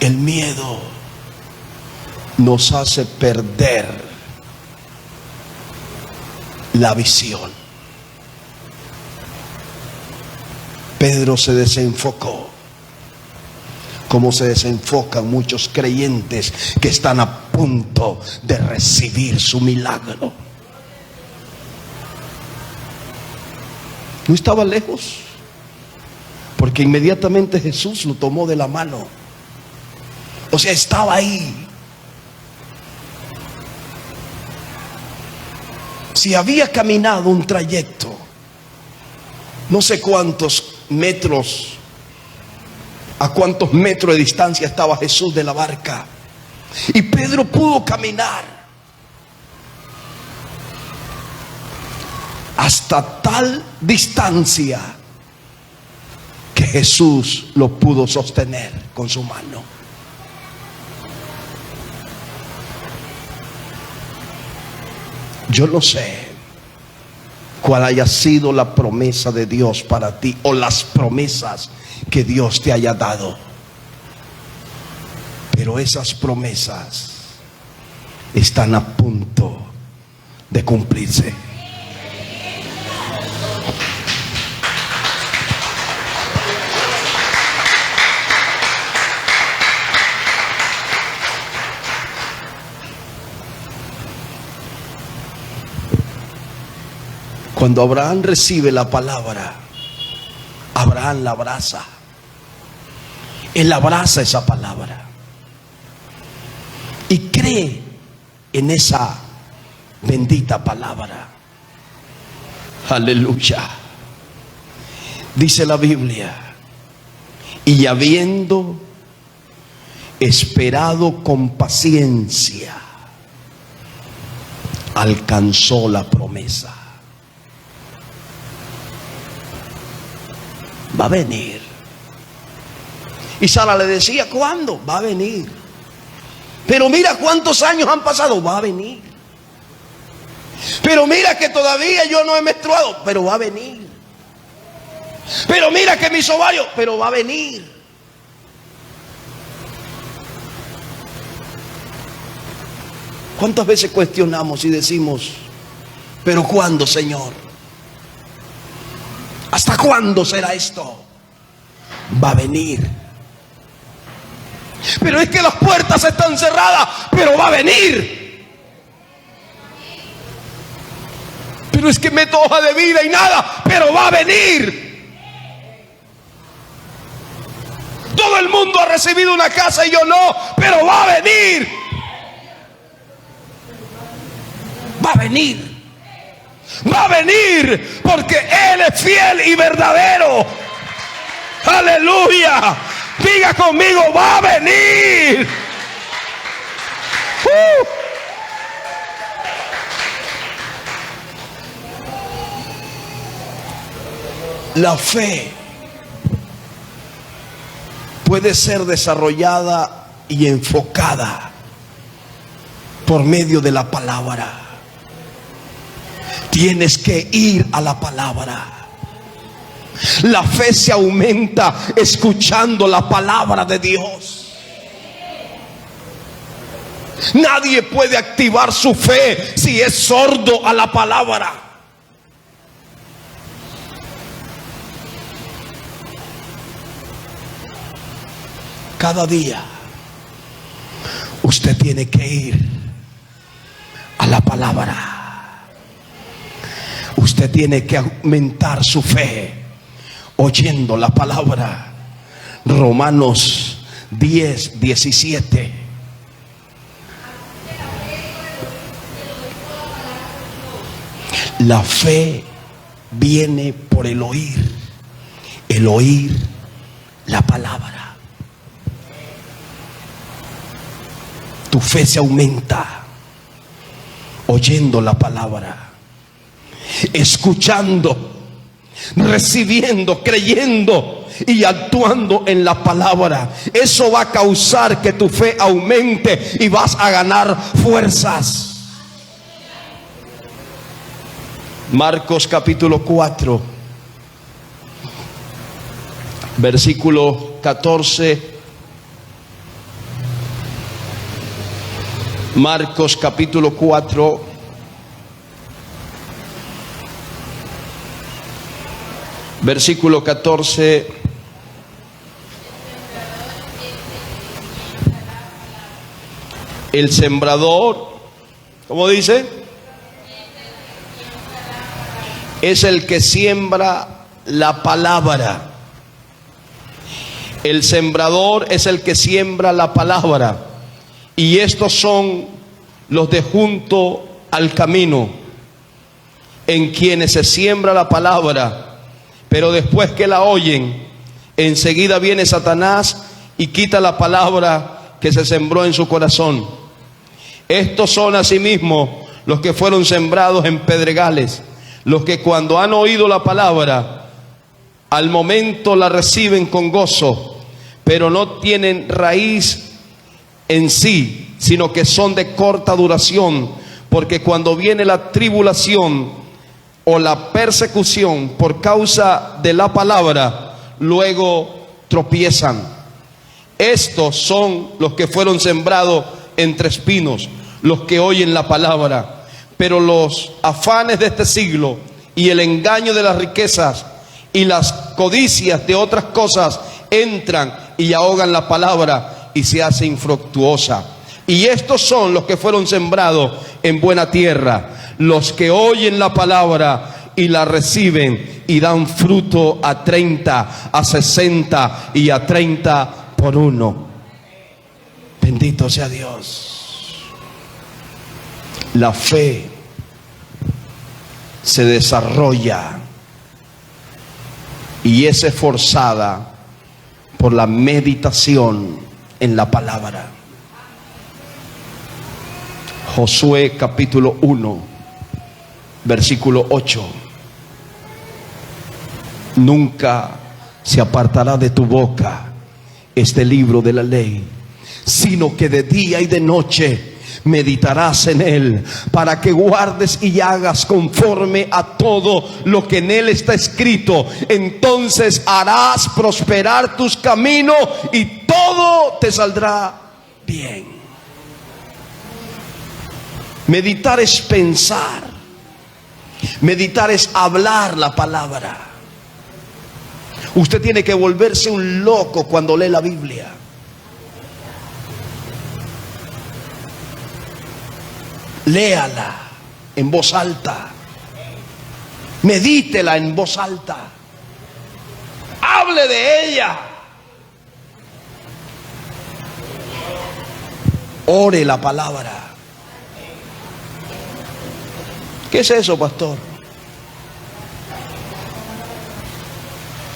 El miedo nos hace perder la visión. Pedro se desenfocó, como se desenfocan muchos creyentes que están a punto de recibir su milagro. No estaba lejos, porque inmediatamente Jesús lo tomó de la mano. O sea, estaba ahí. Si había caminado un trayecto, no sé cuántos metros, a cuántos metros de distancia estaba Jesús de la barca, y Pedro pudo caminar hasta tal distancia que Jesús lo pudo sostener con su mano. Yo no sé cuál haya sido la promesa de Dios para ti, o las promesas que Dios te haya dado, pero esas promesas están a punto de cumplirse. Cuando Abraham recibe la palabra, Abraham la abraza. Él abraza esa palabra y cree en esa bendita palabra. Aleluya. Dice la Biblia: y habiendo esperado con paciencia, alcanzó la promesa. Va a venir. Y Sara le decía: ¿cuándo? Va a venir. Pero mira cuántos años han pasado. Va a venir. Pero mira que todavía yo no he menstruado. Pero va a venir. Pero mira que mis ovarios. Pero va a venir. ¿Cuántas veces cuestionamos y decimos: pero cuándo, Señor? ¿Hasta cuándo será esto? Va a venir. Pero es que las puertas están cerradas. Pero va a venir. Pero es que meto hoja de vida y nada. Pero va a venir. Todo el mundo ha recibido una casa y yo no. Pero va a venir. Va a venir. Va a venir, porque Él es fiel y verdadero. Aleluya. Diga conmigo: va a venir. La fe puede ser desarrollada y enfocada por medio de la palabra. Tienes que ir a la palabra. La fe se aumenta escuchando la palabra de Dios. Nadie puede activar su fe si es sordo a la palabra. Cada día usted tiene que ir a la palabra. Usted tiene que aumentar su fe oyendo la palabra. Romanos 10:17. La fe viene por el oír la palabra. Tu fe se aumenta oyendo la palabra, escuchando, recibiendo, creyendo y actuando en la palabra. Eso va a causar que tu fe aumente y vas a ganar fuerzas. Marcos capítulo 4, versículo 14. Marcos capítulo 4, versículo 14. El sembrador, ¿cómo dice? Es el que siembra la palabra. El sembrador es el que siembra la palabra. Y estos son los de junto al camino, en quienes se siembra la palabra, pero después que la oyen, enseguida viene Satanás y quita la palabra que se sembró en su corazón. Estos son asimismo los que fueron sembrados en pedregales, los que cuando han oído la palabra, al momento la reciben con gozo, pero no tienen raíz en sí, sino que son de corta duración, porque cuando viene la tribulación o la persecución por causa de la palabra, luego tropiezan. Estos son los que fueron sembrados entre espinos, los que oyen la palabra, pero los afanes de este siglo y el engaño de las riquezas y las codicias de otras cosas entran y ahogan la palabra y se hace infructuosa. Y estos son los que fueron sembrados en buena tierra, los que oyen la palabra y la reciben y dan fruto a 30, a 60 y a 30 por uno. Bendito sea Dios. La fe se desarrolla y es esforzada por la meditación en la palabra. Josué capítulo 1, versículo 8. Nunca se apartará de tu boca este libro de la ley, sino que de día y de noche meditarás en él, para que guardes y hagas conforme a todo lo que en él está escrito. Entonces harás prosperar tus caminos y todo te saldrá bien. Meditar es pensar. Meditar es hablar la palabra. Usted tiene que volverse un loco cuando lee la Biblia. Léala en voz alta. Medítela en voz alta. Hable de ella. Ore la palabra. ¿Qué es eso, pastor?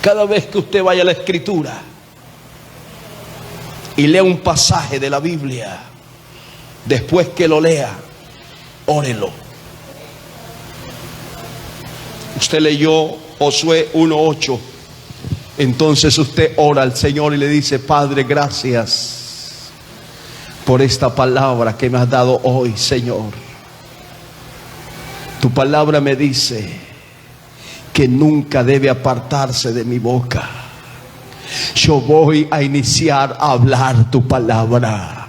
Cada vez que usted vaya a la Escritura y lea un pasaje de la Biblia, después que lo lea, órelo. Usted leyó Josué 1:8. Entonces usted ora al Señor y le dice: Padre, gracias por esta palabra que me has dado hoy, Señor. Tu palabra me dice que nunca debe apartarse de mi boca. Yo voy a iniciar a hablar tu palabra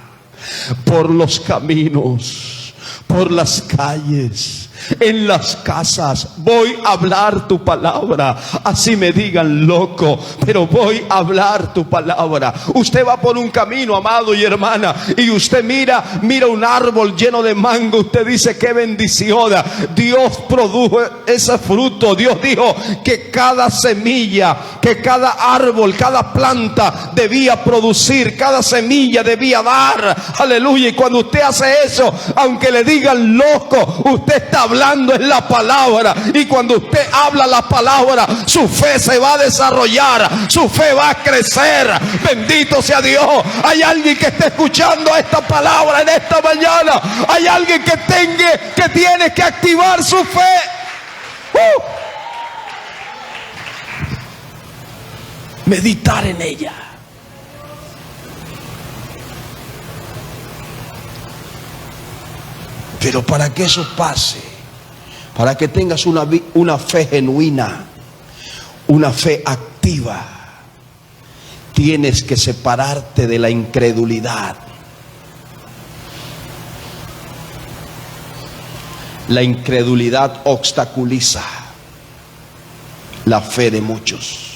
por los caminos, por las calles, en las casas. Voy a hablar tu palabra. Así me digan loco, pero voy a hablar tu palabra. Usted va por un camino, amado y hermana, y usted mira un árbol lleno de mango. Usted dice: qué bendición. Dios produjo ese fruto. Dios dijo que cada semilla, que cada árbol, cada planta debía producir, cada semilla debía dar. Aleluya. Y cuando usted hace eso, aunque le digan loco, usted está hablando en la palabra. Y cuando usted habla la palabra, su fe se va a desarrollar, su fe va a crecer. Bendito sea Dios. Hay alguien que esté escuchando esta palabra en esta mañana. Hay alguien que tiene que activar su fe. Meditar en ella. Pero para que eso pase, para que tengas una fe genuina, una fe activa, tienes que separarte de la incredulidad. La incredulidad obstaculiza la fe de muchos.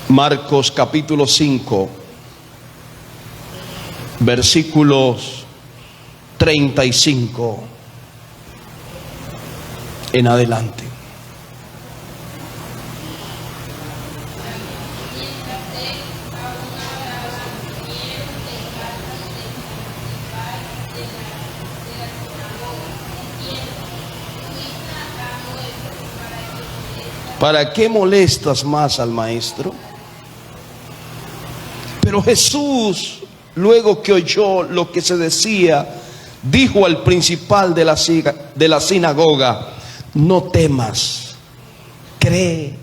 Marcos capítulo 5, versículos 35 en adelante. ¿Para qué molestas más al maestro? Pero Jesús, luego que oyó lo que se decía, dijo al principal de la sinagoga: no temas, cree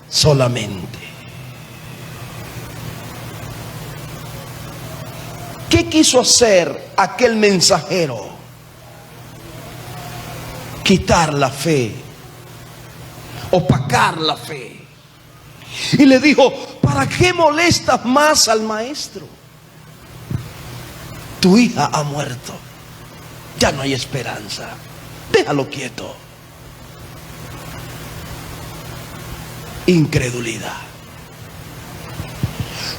solamente. ¿Qué quiso hacer aquel mensajero? Quitar la fe, opacar la fe. Y le dijo: ¿para qué molestas más al maestro? Tu hija ha muerto, ya no hay esperanza, déjalo quieto. Incredulidad.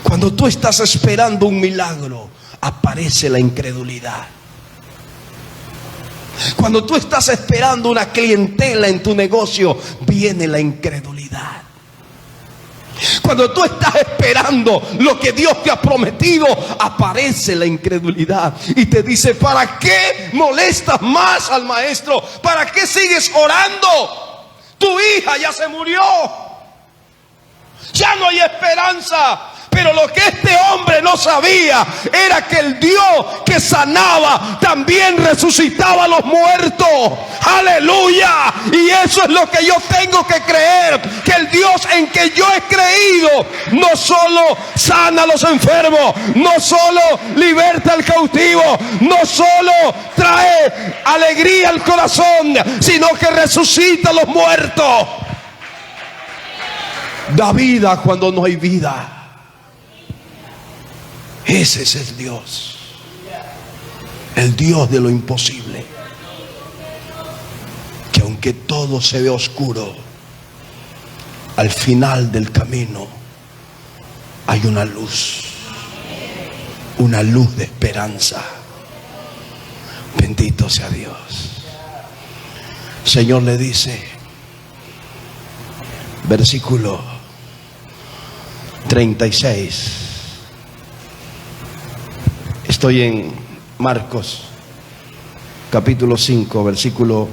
Cuando tú estás esperando un milagro, aparece la incredulidad. Cuando tú estás esperando una clientela en tu negocio, viene la incredulidad. Cuando tú estás esperando lo que Dios te ha prometido, aparece la incredulidad y te dice: ¿para qué molestas más al maestro? ¿Para qué sigues orando? Tu hija ya se murió, ya no hay esperanza. Pero lo que este hombre no sabía era que el Dios que sanaba también resucitaba a los muertos. ¡Aleluya! Y eso es lo que yo tengo que creer, que el Dios en que yo he creído no solo sana a los enfermos, no solo liberta al cautivo, no solo trae alegría al corazón, sino que resucita a los muertos. Da vida cuando no hay vida. Ese es el Dios de lo imposible, que aunque todo se ve oscuro, al final del camino hay una luz de esperanza. Bendito sea Dios. El Señor le dice, versículo 36. Estoy en Marcos capítulo 5, versículo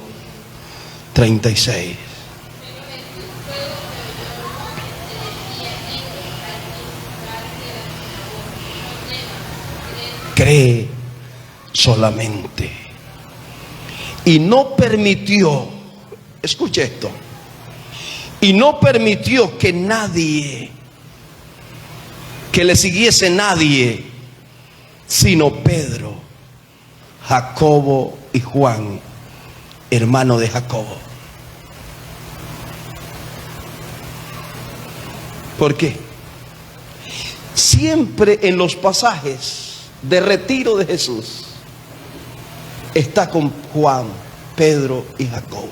36. Cree solamente. Y no permitió, escuche esto, y no permitió que le siguiese nadie, sino Pedro, Jacobo y Juan, hermano de Jacobo. ¿Por qué? Siempre en los pasajes de retiro de Jesús está con Juan, Pedro y Jacobo.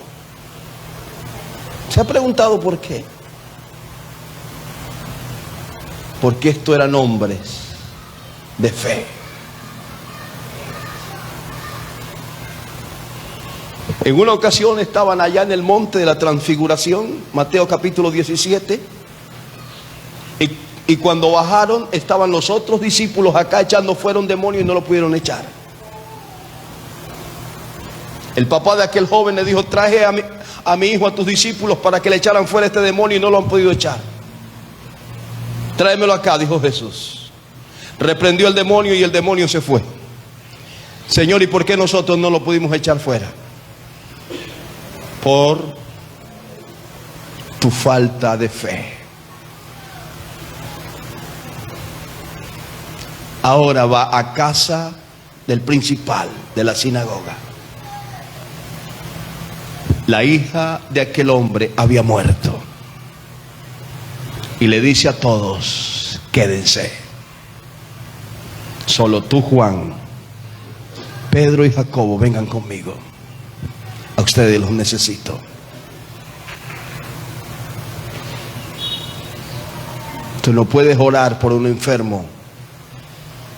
¿Se ha preguntado por qué? Porque estos eran hombres de fe. En una ocasión estaban allá en el monte de la transfiguración, Mateo capítulo 17, Y cuando bajaron, estaban los otros discípulos acá echando fuera un demonio y no lo pudieron echar. El papá de aquel joven le dijo: traje a mi hijo, a tus discípulos, para que le echaran fuera este demonio y no lo han podido echar. Tráemelo acá, dijo Jesús. Reprendió el demonio y el demonio se fue. Señor, ¿y por qué nosotros no lo pudimos echar fuera? Por tu falta de fe. Ahora va a casa del principal de la sinagoga. La hija de aquel hombre había muerto. Y le dice a todos: quédense. Solo tú, Juan, Pedro y Jacobo, vengan conmigo. A ustedes los necesito. Tú no puedes orar por un enfermo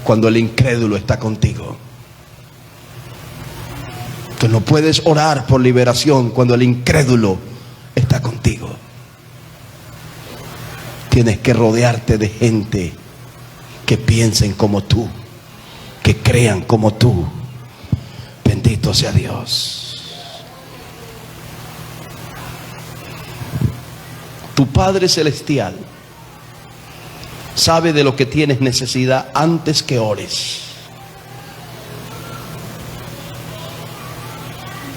cuando el incrédulo está contigo. Tú no puedes orar por liberación cuando el incrédulo está contigo. Tienes que rodearte de gente que piensen como tú, que crean como tú. Bendito sea Dios. Tu Padre Celestial sabe de lo que tienes necesidad antes que ores.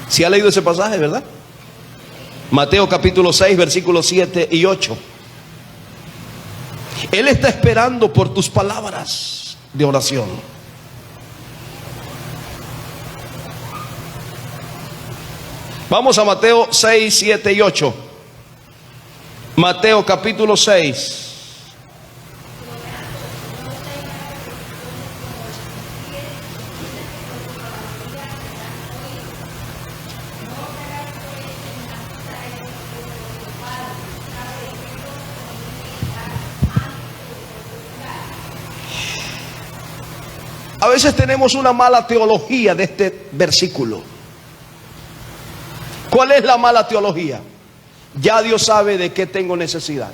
Si ha leído ese pasaje, ¿verdad? Mateo capítulo 6, versículos 7 y 8. Él está esperando por tus palabras de oración. Vamos a Mateo 6, 7 y 8. Mateo capítulo 6. A veces tenemos una mala teología de este versículo. ¿Cuál es la mala teología? Ya Dios sabe de qué tengo necesidad.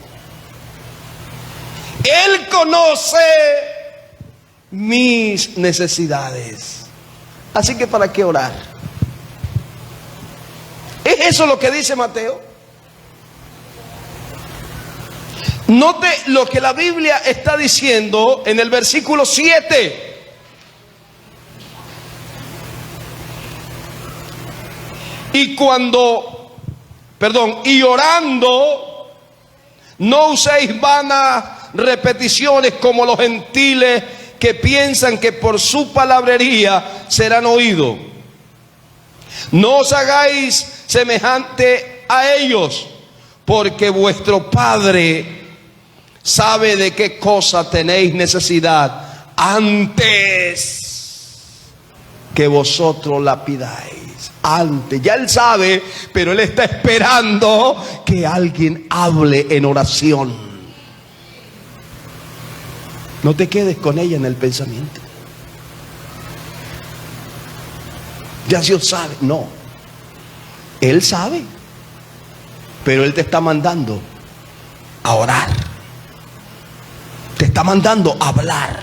Él conoce mis necesidades. Así que ¿para qué orar? ¿Es eso lo que dice Mateo? Note lo que la Biblia está diciendo en el versículo 7. Y orando, no uséis vanas repeticiones como los gentiles, que piensan que por su palabrería serán oídos. No os hagáis semejante a ellos, porque vuestro Padre sabe de qué cosa tenéis necesidad antes que vosotros la pidáis. Antes, ya Él sabe, pero Él está esperando que alguien hable en oración. No te quedes con ella en el pensamiento. Ya Dios sabe. No, Él sabe, pero Él te está mandando a orar. Te está mandando a hablar.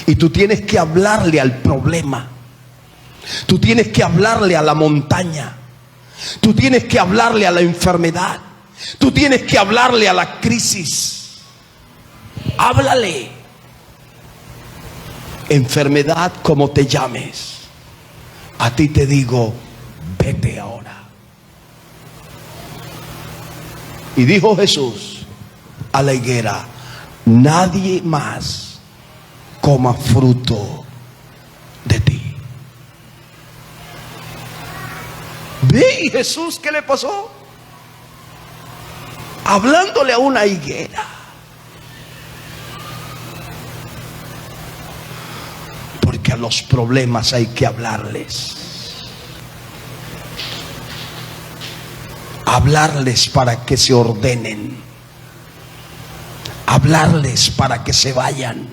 Y tú tienes que hablarle al problema. Tú tienes que hablarle a la montaña. Tú tienes que hablarle a la enfermedad. Tú tienes que hablarle a la crisis. Háblale. Enfermedad, como te llames, a ti te digo: vete ahora. Y dijo Jesús a la higuera: nadie más coma fruto de ti. ¿Ve Jesús qué le pasó? Hablándole a una higuera. Porque a los problemas hay que hablarles. Hablarles para que se ordenen. Hablarles para que se vayan.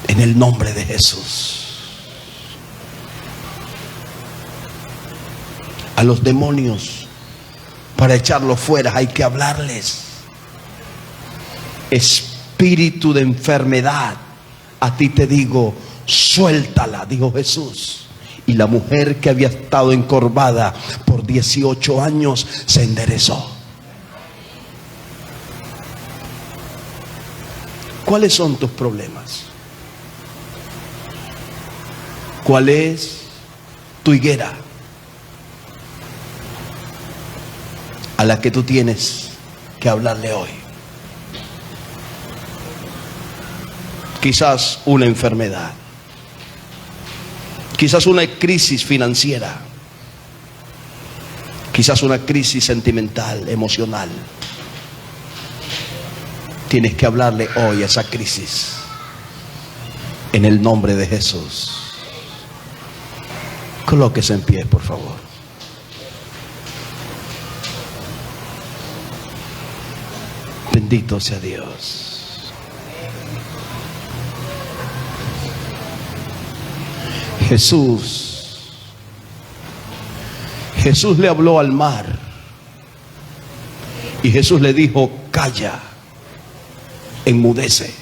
En el nombre de Jesús. A los demonios, para echarlos fuera, hay que hablarles. espíritu de enfermedad, a ti te digo, suéltala, dijo Jesús. Y la mujer que había estado encorvada por 18 años se enderezó. ¿Cuáles son tus problemas? ¿Cuál es tu higuera a la que tú tienes que hablarle hoy? Quizás una enfermedad, quizás una crisis financiera, quizás una crisis sentimental, emocional. Tienes que hablarle hoy a esa crisis en el nombre de Jesús. Colóquese en pie, por favor. Bendito sea Dios. Jesús le habló al mar y Jesús le dijo: calla, enmudece.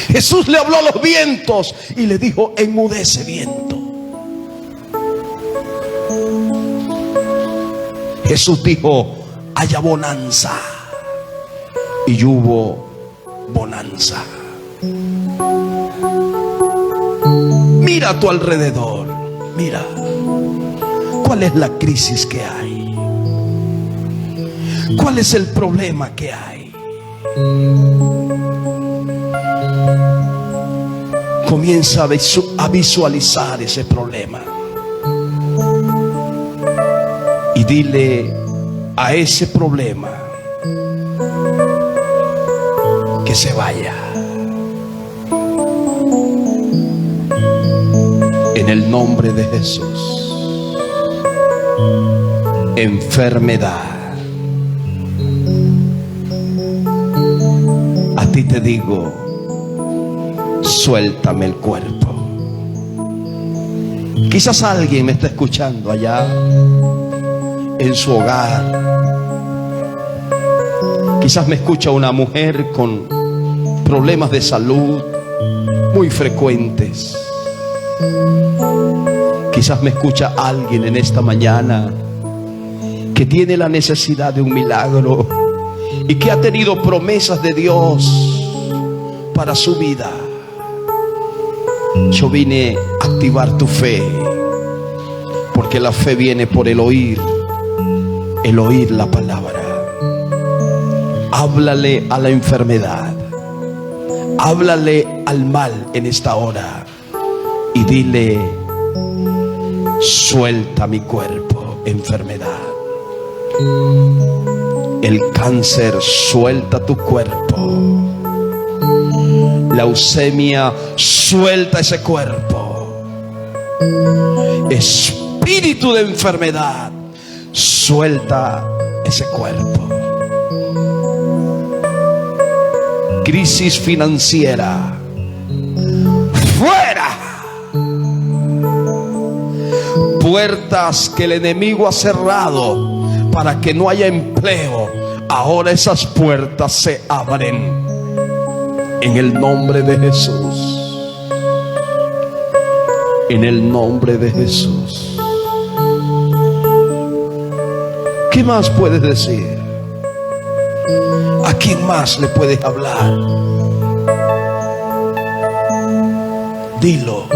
Jesús le habló a los vientos y le dijo: enmudece, viento. Jesús dijo: haya bonanza, y hubo bonanza. Mira a tu alrededor, mira cuál es la crisis que hay, cuál es el problema que hay. Comienza a visualizar ese problema y dile a ese problema que se vaya. En el nombre de Jesús. Enfermedad, a ti te digo, suéltame el cuerpo. Quizás alguien me está escuchando allá en su hogar. Quizás me escucha una mujer con problemas de salud muy frecuentes. Quizás me escucha alguien en esta mañana que tiene la necesidad de un milagro y que ha tenido promesas de Dios para su vida. Yo vine a activar tu fe, porque la fe viene por el oír la palabra. Háblale a la enfermedad, háblale al mal en esta hora y dile: suelta mi cuerpo, enfermedad. El cáncer, suelta tu cuerpo. Leucemia, suelta ese cuerpo. Espíritu de enfermedad, suelta ese cuerpo. Crisis financiera, fuera. Puertas que el enemigo ha cerrado para que no haya empleo, ahora esas puertas se abren en el nombre de Jesús. En el nombre de Jesús. ¿Qué más puedes decir? ¿A quién más le puedes hablar? Dilo.